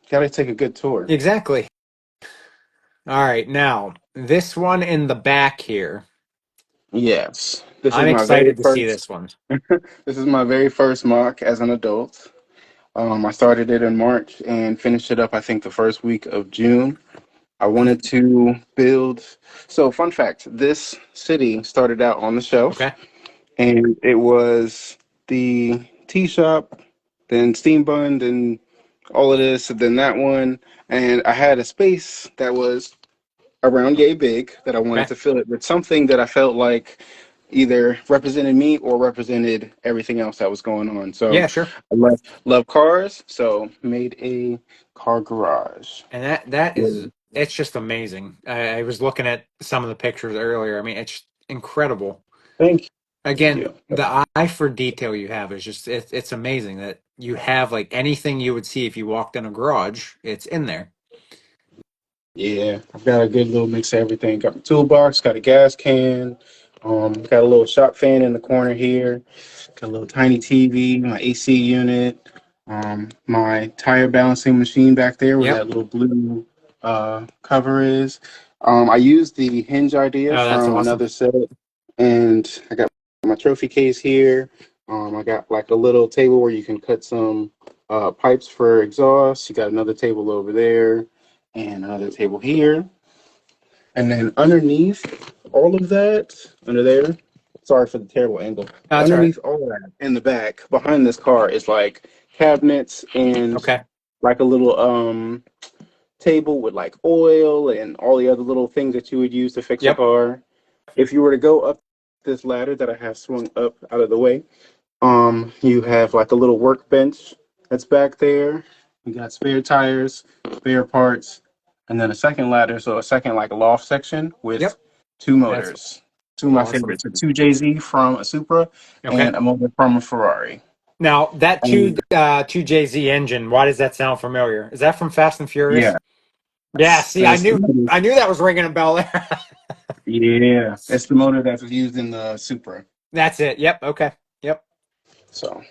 gotta take a good tour. Exactly. All right. Now, this one in the back here. Yes, this is I'm my very excited to see first. this one. This is my very first mock as an adult. I started it in March and finished it up, I think, the first week of June. I wanted to build. So, fun fact, this city started out on the shelf, Okay. and it was the tea shop, then Steam Bun, then all of this, and then that one. And I had a space that was around yay big that I wanted Okay. to fill it with something that I felt like either represented me or represented everything else that was going on. So Yeah, sure. I love cars, so made a car garage. And that Yeah. is it's just amazing. I was looking at some of the pictures earlier. I mean, it's incredible. Thank Again, you. the eye for detail you have is just it's amazing that you have like anything you would see if you walked in a garage, it's in there. Yeah, I've got a good little mix of everything. Got my toolbox, got a gas can, got a little shop fan in the corner here, got a little tiny TV, my AC unit, my tire balancing machine back there where Yep. that little blue cover is. I used the hinge idea Oh, that's from awesome. another set, and I got my trophy case here. I got like a little table where you can cut some pipes for exhaust. You got another table over there and another table here. And then underneath all of that, under there, sorry for the terrible angle, Oh, but that's all right. underneath all of that in the back behind this car is like cabinets and Okay. like a little table with like oil and all the other little things that you would use to fix a Yep. car. If you were to go up this ladder that I have swung up out of the way, you have like a little workbench that's back there. You got spare tires, spare parts, and then a second ladder, so a second like loft section with Yep. two That's motors. Two of my awesome. favorites, a 2JZ from a Supra Okay. and a motor from a Ferrari. Now that And two JZ engine, why does that sound familiar? Is that from Fast and Furious? yeah, Yeah. See, that's the motor. I knew that was ringing a bell there. Yeah, it's the motor that's used in the Supra. That's it. Yep. Okay. Yep. So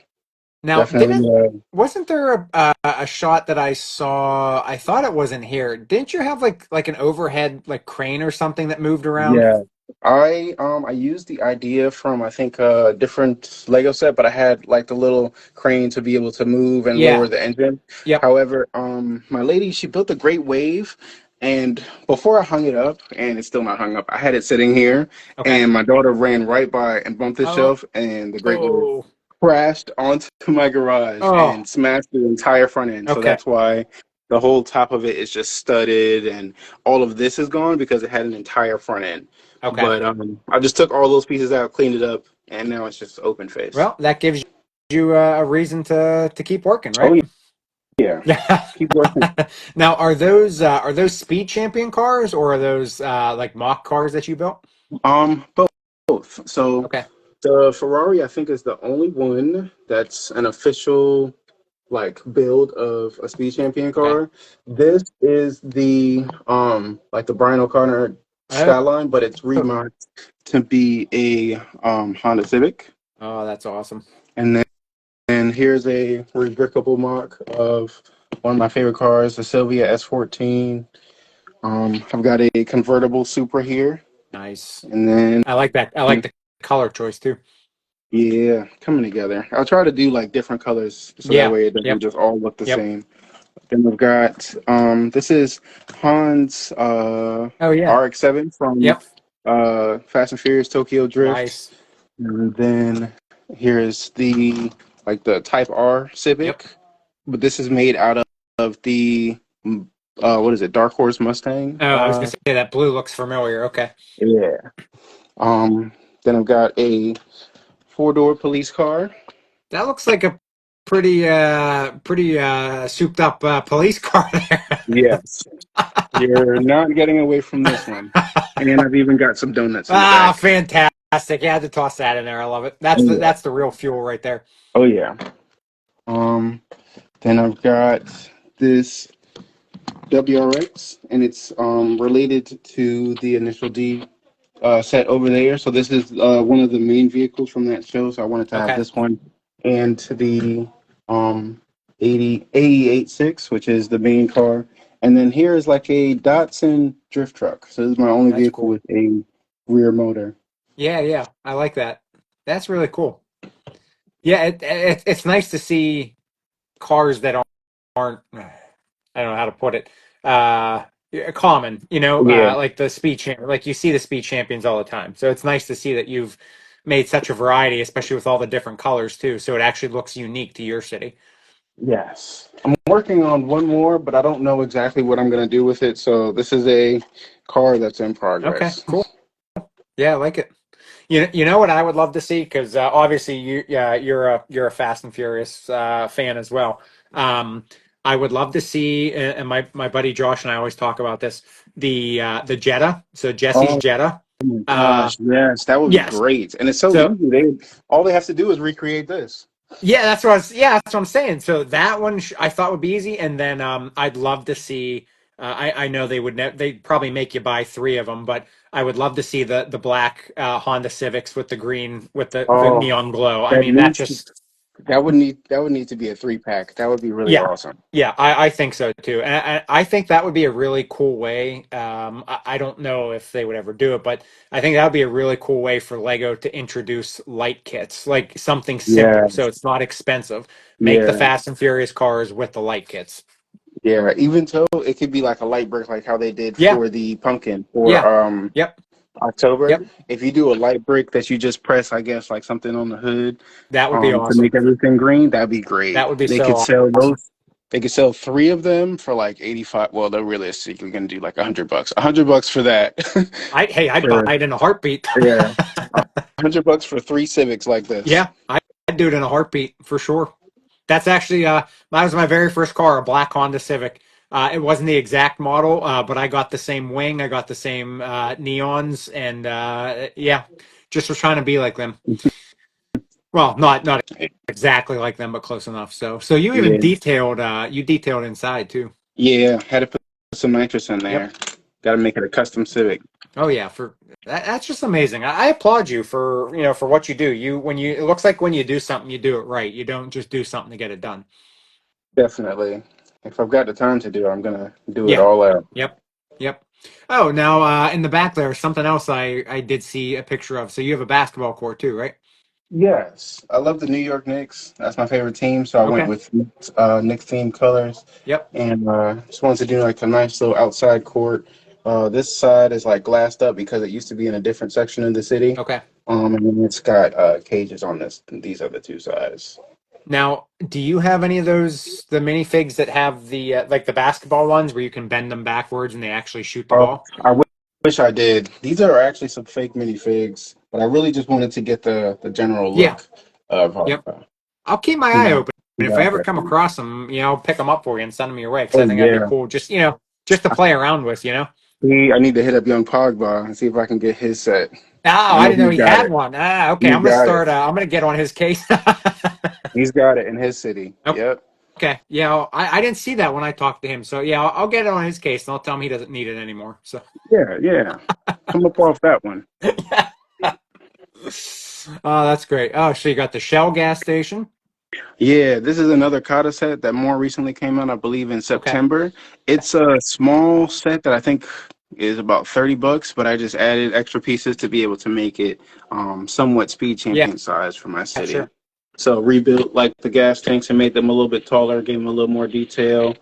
Now, definitely, wasn't there a shot that I saw? I thought it wasn't here. Didn't you have like an overhead like crane or something that moved around? yeah. I used the idea from I think a different Lego set, but I had like the little crane to be able to move and Yeah. lower the engine. Yep. However, my lady she built a great wave, and before I hung it up, and it's still not hung up, I had it sitting here, Okay. and my daughter ran right by and bumped the Oh. shelf, and the great wave Oh. crashed onto my garage Oh. and smashed the entire front end. So Okay. that's why the whole top of it is just studded and all of this is gone because it had an entire front end. Okay. But I just took all those pieces out, cleaned it up, and now it's just open face. Well, that gives you a reason to keep working, Oh right? yeah, Yeah. keep working. Now, are those speed champion cars or are those like mock cars that you built? Both. So Okay. the Ferrari, I think, is the only one that's an official like build of a speed champion Okay. car. This is the like the Brian O'Connor Oh, Skyline, but it's remodeled to be a Honda Civic. oh, that's awesome. And then and here's a rebrickable mock of one of my favorite cars, the Sylvia S14. I've got a convertible Supra here, Nice. and then I like that. I like the color choice too. yeah, coming together. I'll try to do like different colors so that Yeah. way it doesn't Yep. just all look the Yep. same. Then we've got this is Han's Oh yeah. RX-7 from Yep. Fast and Furious Tokyo Drift. Nice. And then here's the like the Type R Yep. Civic, but this is made out of the what is it, Dark Horse Mustang? Oh, I was gonna say that blue looks familiar. Okay. Yeah. Um, then I've got a four-door police car. That looks like a pretty souped up police car there. Yes. You're not getting away from this one. And I've even got some donuts in the Ah, back. fantastic. You had to toss that in there. I love it. Oh yeah. That's the real fuel right there. Oh yeah. Um, then I've got this WRX, and it's related to the Initial D set over there. So this is one of the main vehicles from that show. So I wanted to have Okay. this one and the um 8086, which is the main car. And then here is like a Datsun drift truck. So this is my only That's vehicle cool. with a rear motor. Yeah, yeah. I like that. That's really cool. Yeah, it's nice to see cars that aren't I don't know how to put it. Common, Yeah. like the speed champ, like you see the speed champions all the time. So it's nice to see that you've made such a variety, especially with all the different colors too. So it actually looks unique to your city. Yes. I'm working on one more, but I don't know exactly what I'm going to do with it. So this is a car that's in Okay, progress. cool. Yeah, I like it. You know what I would love to see because obviously you're a Fast and Furious fan as well. Um, I would love to see, and my buddy Josh and I always talk about this, the Jetta. So Jesse's Oh Jetta. my Uh, gosh, yes, that would be yes. great. And it's so So easy. They all they have to do is recreate this. yeah, that's what I'm saying. So that one I thought would be easy, and then I'd love to see. I know they'd probably make you buy three of them, but I would love to see the black Honda Civics with the green with the Oh, neon glow. I that mean, that needs to, just that would need to be a three pack. That would be really yeah. awesome. Yeah, I think so too. And I think that would be a really cool way. I don't know if they would ever do it, but I think that would be a really cool way for Lego to introduce light kits, like something Yeah, simple, so it's not expensive. Make the yeah, Fast and Furious cars with the light kits. yeah. Even so, it could be like a light brick, like how they did Yeah, for the pumpkin for yeah, yep, October. yep. If you do a light brick that you just press, I guess like something on the hood, That would be to awesome. make everything green, that'd be great. That would be They so could sell awesome. those. They could sell three of them for like 85. Well, they're realistically going to do like $100. $100 for that. I'd buy For it in a heartbeat. yeah, $100 for three Civics like this. Yeah, I'd do it in a heartbeat for sure. That's actually that was my very first car, a black Honda Civic. It wasn't the exact model, but I got the same wing, I got the same neons, and yeah, just was trying to be like them. Well, not exactly like them, but close enough. So you even Yeah, detailed inside too. yeah. Had to put some nitrous in Yep. there. Got to make it a custom Civic. Oh yeah, for that's just amazing. I applaud you for for what you do. It looks like when you do something, you do it right. You don't just do something to get it done. Definitely. If I've got the time to do it, I'm gonna do it Yeah. all out. Yep. Yep. Oh, now in the back there's something else I did see a picture of. So you have a basketball court too, right? Yes, I love the New York Knicks. That's my favorite team, so I went Okay. with Knicks themed colors, Yep. and just wanted to do like a nice little outside court. This side is like glassed up because it used to be in a different section of the city. Okay. And then it's got cages on this. These are the two sides. Now, do you have any of the minifigs that have the like the basketball ones where you can bend them backwards and they actually shoot the Oh, ball? wish I did. These are actually some fake minifigs, but I really just wanted to get the general Yeah. look of Yep. I'll keep my you eye know open. And if I without ever that. come across them, I'll pick them up for you and send them your way because I Oh think that'd be yeah. cool. Just to play around with. I need to hit up young Pogba and see if I can get his set. Oh, I I know didn't know he's he got had it. one. Ah, okay. He's got it. I'm gonna get on his case. He's got it in his city. Yep. Okay. Yeah, I didn't see that when I talked to him. So yeah, I'll get it on his case and I'll tell him he doesn't need it anymore. So Yeah, yeah. Come up off that one. oh, that's great. Oh, so you got the Shell gas station. Yeah, this is another Kata set that more recently came out, I believe, in Okay. September. It's a small set that I think is about $30, but I just added extra pieces to be able to make it somewhat speed Yeah, champion size for my city. sure. So rebuilt like the gas tanks and made them a little bit taller, gave them a little more detail.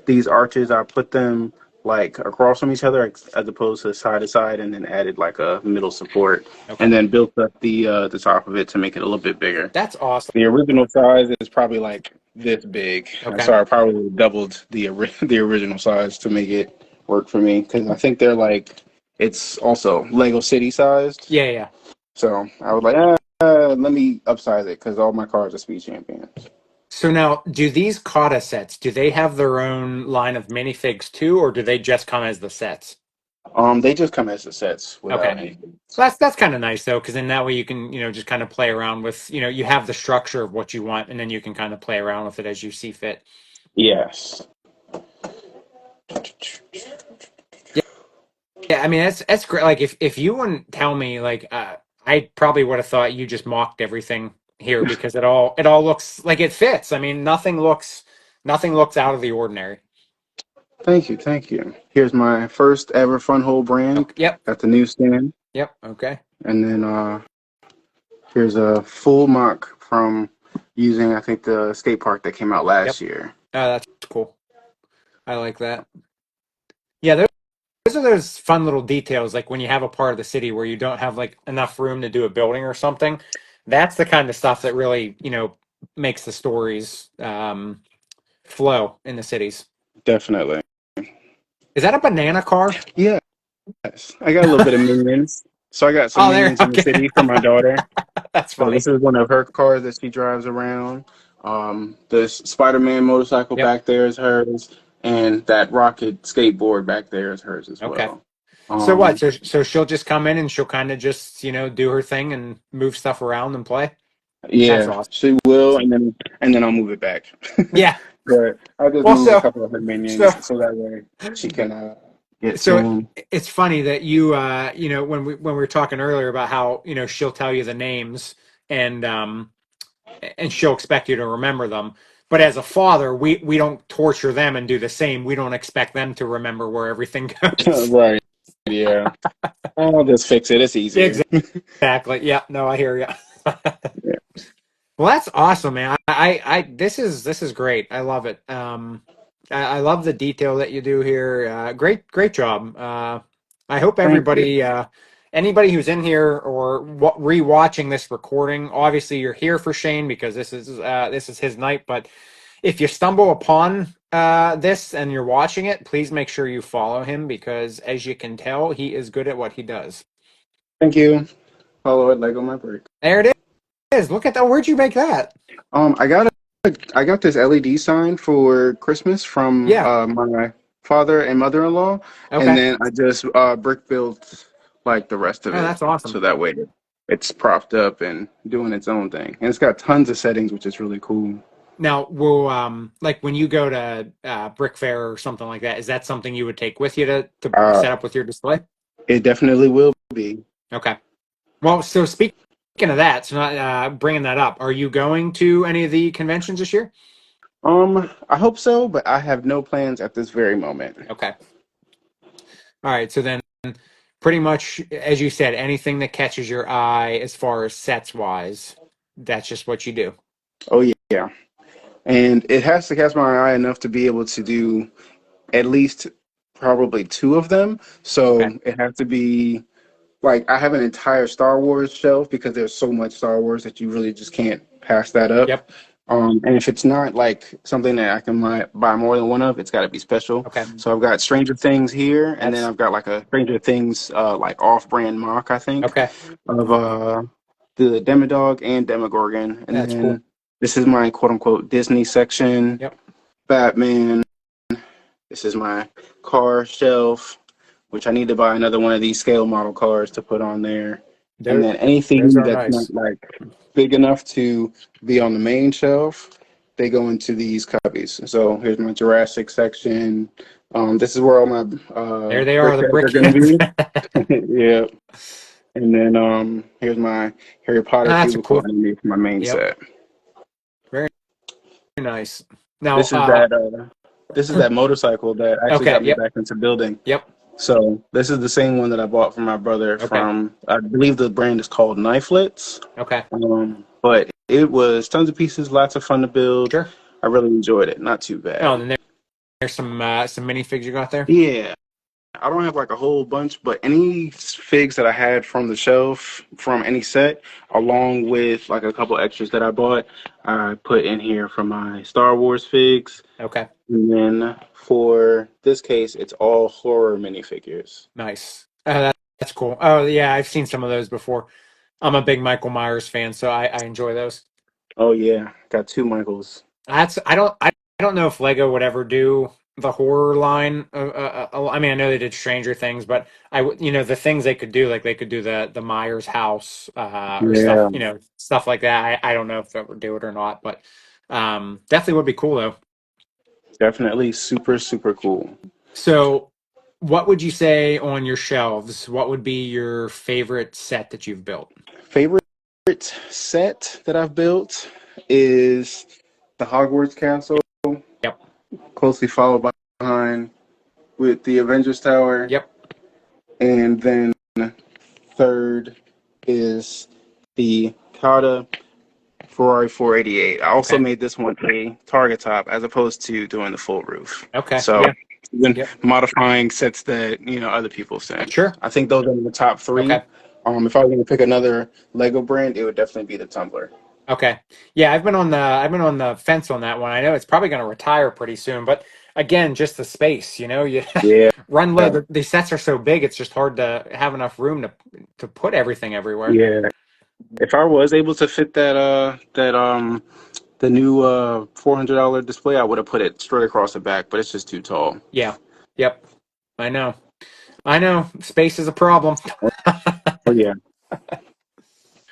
These arches, I put them like across from each other as opposed to side, and then added like a middle support, Okay. and then built up the top of it to make it a little bit bigger. That's awesome. The original size is probably like this big. Okay. So I probably doubled the original size to make it work for me because I think they're like it's also Lego City sized. Yeah, yeah. So I was like, let me upsize it because all my cars are speed champions. So now, do these Kata sets, do they have their own line of minifigs too, or do they just come as the sets? They just come as the sets Okay. without anything. That's kind of nice though, because then that way you can, just kind of play around with, you have the structure of what you want, and then you can kind of play around with it as you see fit. Yes. Yeah, yeah. I mean, that's great. Like if you wouldn't tell me, like, I probably would have thought you just mocked everything here because it all looks like it fits. I mean, nothing looks out of the ordinary. Thank you, thank you. Here's my first ever Fun Hole brand Okay. Yep. at the newsstand, Yep. Okay. and then here's a full mock from using, I think, the skate park that came out Yep. last year. Oh, that's cool. I like that. Yeah, those are those fun little details, like when you have a part of the city where you don't have like enough room to do a building or something. That's the kind of stuff that really, makes the stories flow in the cities. Definitely. Is that a banana car? Yes, I got a little bit of minions. So I got some Oh, there. minions in the Okay. city for my daughter. That's So funny. this is one of her cars that she drives around. The Spider-Man motorcycle Yep. back there is hers, and that rocket skateboard back there is hers as Okay. well. So what? Um, So she'll just come in and she'll kind of just, do her thing and move stuff around and play. That's yeah, awesome. she will, and then I'll move it back. Yeah. But I'll just Well, move a so couple of her so minions so that way she can get to so them. it's funny that when we were talking earlier about how she'll tell you the names and she'll expect you to remember them, but as a father we don't torture them and do the same. We don't expect them to remember where everything goes. Right. Yeah. I'll just fix it. It's easier. Exactly. Yeah, no, I hear you. Yeah. Well, that's awesome, man. This is great. I love it. I love the detail that you do here. Great job. I hope Thank you. anybody who's in here or rewatching this recording, obviously you're here for Shane because this is his night. But if you stumble upon this and you're watching it, please make sure you follow him because, as you can tell, he is good at what he does. Thank you. Follow it, Lego my brick. There it is. Look at that. Where'd you make that? I got I got this LED sign for Christmas from Yeah. my father and mother-in-law, and Okay. then I just brick built like the rest of Oh, it, that's awesome. so that way it's propped up and doing its own thing. And it's got tons of settings, which is really cool. Now, will like when you go to Brick Fair or something like that, is that something you would take with you to Uh, set up with your display? it definitely will be. Okay. Well, so speaking of that, so not bringing that up, are you going to any of the conventions this year? I hope so, but I have no plans at this very moment. Okay. All right. So then, pretty much, as you said, anything that catches your eye as far as sets wise, that's just what you do. Oh yeah. And it has to catch my eye enough to be able to do at least probably two of them. Okay. So it has to be like I have an entire Star Wars shelf because there's so much Star Wars that you really just can't pass that up. Yep. And if it's not like something that I can buy more than one of, it's got to be special. Okay. So I've got Stranger Things here, and then That's I've got like a Stranger Things like off-brand mock, I think, okay. of the Demodog and Demogorgon, and That's cool. then this is my quote-unquote Disney section, Yep. Batman. This is my car shelf, which I need to buy another one of these scale model cars to put on there. And Those then those anything are that's not nice. like big enough to be on the main shelf, they go into these cubbies. So here's my Jurassic section. This is where all my There they are, brick the heads are brick going heads. to be. Yeah. And then here's my Harry Potter That's a cubicle cool. underneath my main Yep. set. Very nice. Now, This is that this is that motorcycle that actually okay. got me Yep. back into building. Yep. So this is the same one that I bought from my brother Okay. from, I believe the brand is called Knifelets. Okay. But it was tons of pieces, lots of fun to build. Sure. I really enjoyed it. Not too Oh, bad. and then there's some minifigs you got there. Yeah, I don't have like a whole bunch, but any figs that I had from the shelf from any set, along with like a couple extras that I bought, I put in here for my Star Wars figs. Okay. And then for this case, it's all horror minifigures. Nice. That's cool. Oh yeah, I've seen some of those before. I'm a big Michael Myers fan, so I enjoy those. Oh yeah, got two Michaels. That's I don't know if Lego would ever do the horror line. I mean, I know they did Stranger Things, but the things they could do, like they could do the Myers house or stuff, Yeah, stuff like that. I don't know if they ever do it or not, but definitely would be cool though. definitely super, super cool. So, what would you say on your shelves? What would be your favorite set that you've built? Favorite set that I've built is the Hogwarts Castle, Yep. closely followed behind with the Avengers Tower, Yep. and then third is the Kata Ferrari 488. I also Okay. made this one a target top as opposed to doing the full roof. Okay. So Yeah. then Yep. modifying sets that other people sent. Sure. I think those are the top three. Okay. If I was going to pick another Lego brand, it would definitely be the Tumbler. Okay. Yeah, I've been on the fence on that one. I know it's probably going to retire pretty soon, but again, just the space, you Yeah, run low. The sets are so big, it's just hard to have enough room to put everything everywhere. yeah. If I was able to fit the new $400 display, I would have put it straight across the back, but it's just too tall. Yeah. Yep. I know. I know. Space is a problem. Oh yeah.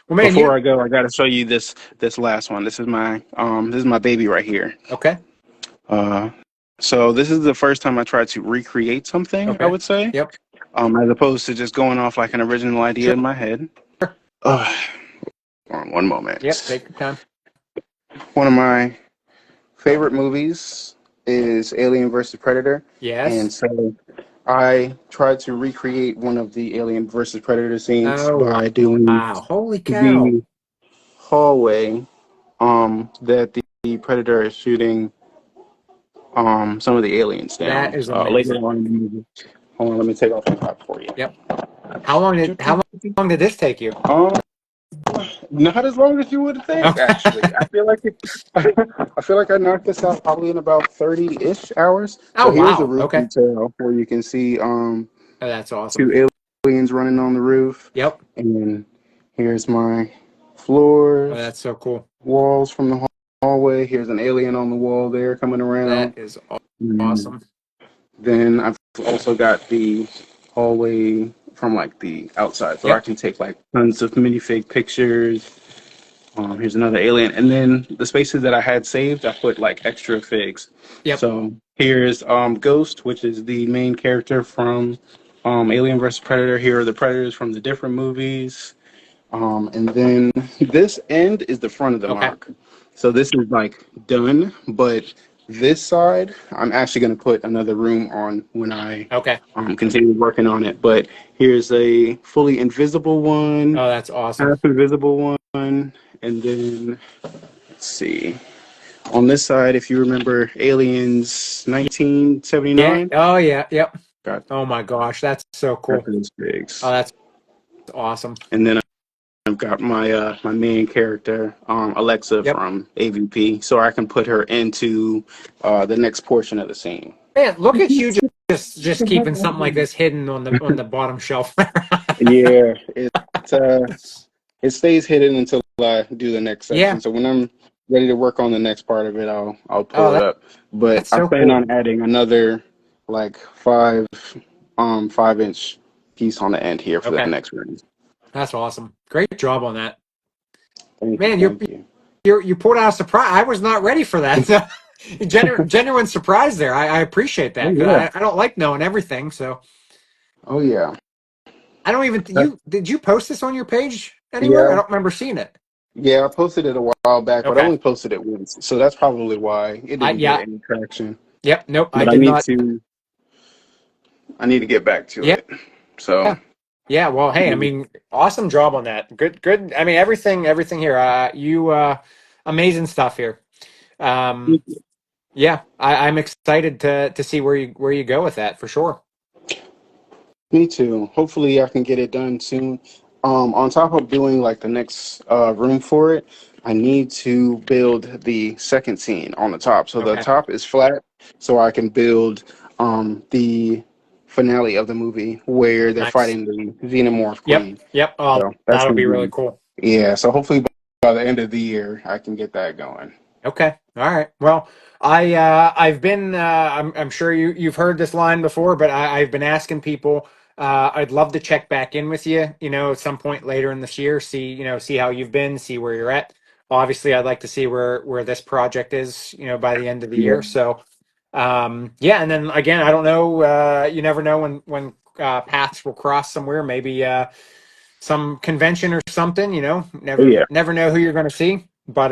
Well, man, Before I go, I got to show you this last one. This is my baby right here. okay. Uh, so this is the first time I tried to recreate something, I Okay. would say, Yep. as opposed to just going off like an original idea Sure. in my head. Uh, one Yep. moment. Take your time. One of my favorite movies is Alien versus Predator, and Yes. so I tried to recreate one of the Alien versus Predator scenes Oh, by doing wow. Holy cow. the hallway that the Predator is shooting some of the aliens That down is later amazing. on in the movie. Hold on, let me take off the top for you. Yep. How long did this take you? Um, Not as long as you would think, Okay. actually. I feel like I feel like I knocked this out probably in about 30-ish hours. Oh, So here's the wow. roof Okay. detail where you can see Oh, that's awesome. two aliens running on the roof. Yep. And then here's my Oh, floors, that's so cool. walls from the hallway. Here's an alien on the wall there coming around. That is And awesome. then I've also got the hallway from like the outside, so I Yep. can take like tons of minifig pictures. Here's another alien, and then the spaces that I had saved, I put like extra figs. Yep. So here's Ghost, which is the main character from Alien versus Predator. Here are the Predators from the different movies. And then this end is the front of the Okay. mock. So this is like done, but this side I'm actually going to put another room on when I Okay. continue working on it. But here's a fully invisible one, Oh, that's awesome. half invisible one, and then let's see. On this side, if you remember Aliens Yeah. 1979, Oh, yeah. Yep. got Oh my gosh, that's so got cool. those Oh, pigs. that's awesome. And then I've got my my main character, Alexa Yep. from AVP, so I can put her into the next portion of the scene. Man, look at you just keeping something like this hidden on the bottom shelf. Yeah, it stays hidden until I do the next section. Yeah. So when I'm ready to work on the next part of it, I'll Oh, pull it up. But that's I so plan cool. on adding another like 5-inch piece on the end here for the Okay. next room. That's awesome. Great job on that. Thank you, Man, thank you. you pulled out a surprise. I was not ready for that. Genuine surprise there. I appreciate Oh that because yeah, I don't like knowing everything. So oh yeah, I don't even you did you post this on your page anywhere? I yeah. don't remember seeing it. Yeah, I posted it a while back, but I Okay. only posted it once, so that's probably why it I didn't get yeah. any traction. Yep. Nope. I But did not. I need to get back to Yeah. it. So Yeah. Well, hey, I mean, awesome job on that. Good. I mean, everything here. You amazing stuff here. Um, yeah, I'm excited to see where you go with that for sure. me too. Hopefully, I can get it done soon. On top of doing like the next room for it, I need to build the second scene on the top. So the Okay. top is flat, so I can build the finale of the movie where they're Nice. fighting the Xenomorph Yep. Queen. Yep. Oh, So that's that'll gonna be really be cool. yeah. So hopefully by the end of the year, I can get that going. Okay. All right. Well, I've been I'm sure you've heard this line before, but I've been asking people. I'd love to check back in with you. At some point later in this year, see how you've been, see where you're at. Obviously, I'd like to see where this project is. By the end of the Yeah. year. So, yeah. And then again, I don't know. You never know when paths will cross somewhere. Maybe some convention or something. Oh Never yeah. never know who you're going to see. But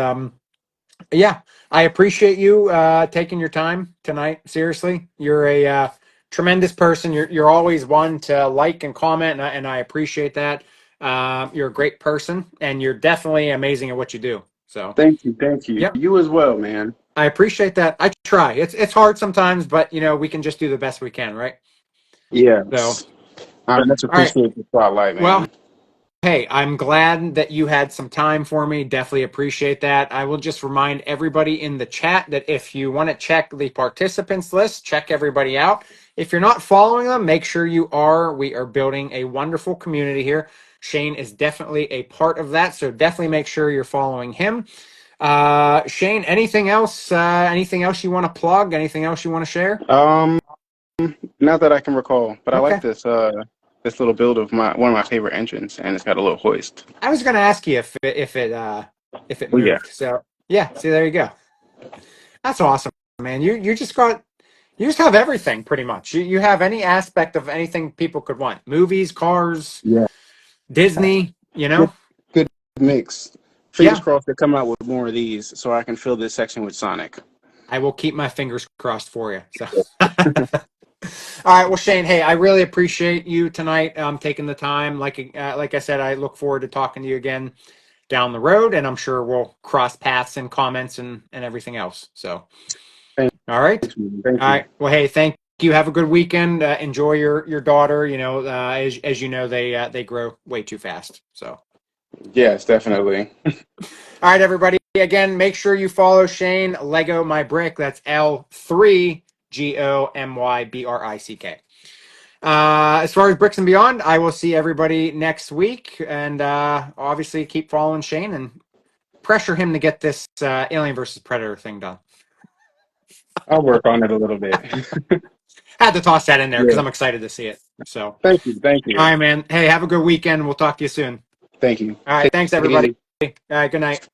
yeah, I appreciate you taking your time tonight. Seriously, you're a tremendous person. You're always one to like and comment, and I appreciate that. You're a great person, and you're definitely amazing at what you do. So, Thank you. Thank you. yep, You as well, man. I appreciate that. I try. It's hard sometimes, but we can just do the best we can, right? So, Yes. I much all right. appreciate the spotlight, Well, man. hey, I'm glad that you had some time for me. Definitely appreciate that. I will just remind everybody in the chat that if you want to check the participants list, check everybody out. If you're not following them, make sure you are. We are building a wonderful community here. Shane is definitely a part of that, so definitely make sure you're following him. Shane, anything else? Anything else you want to plug? Anything else you want to share? Um, Not that I can recall, but I like Okay. this little build of my one of my favorite engines, and it's got a little hoist. I was going to ask you if it Oh yeah. moved. So yeah. See, there you go. That's awesome, man. You just have everything pretty much. You have any aspect of anything people could want. Movies, cars, Yeah. Disney, Good good mix. Fingers Yeah, crossed they come out with more of these so I can fill this section with Sonic. I will keep my fingers crossed for you. So all right, well Shane, hey, I really appreciate you tonight taking the time. Like I said, I look forward to talking to you again down the road and I'm sure we'll cross paths and comments and everything else. So Thanks, all right. man. Thank All you. right. Well, hey, thank you. Have a good weekend. Enjoy your daughter. As you know, they grow way too fast. So, Yes, definitely. all right, everybody. Again, make sure you follow Shane Lego My Brick. That's l3gomybrick. As far as Bricks and Beyond, I will see everybody next week, and obviously keep following Shane and pressure him to get this Alien versus Predator thing done. I'll work on it a little bit. Had to toss that in there because Yeah. I'm excited to see it. So, all Thank you. Thank you. right, man. Hey, have a good weekend. We'll talk to you soon. Thank you. All right, Take thanks it everybody. easy. All right, good night.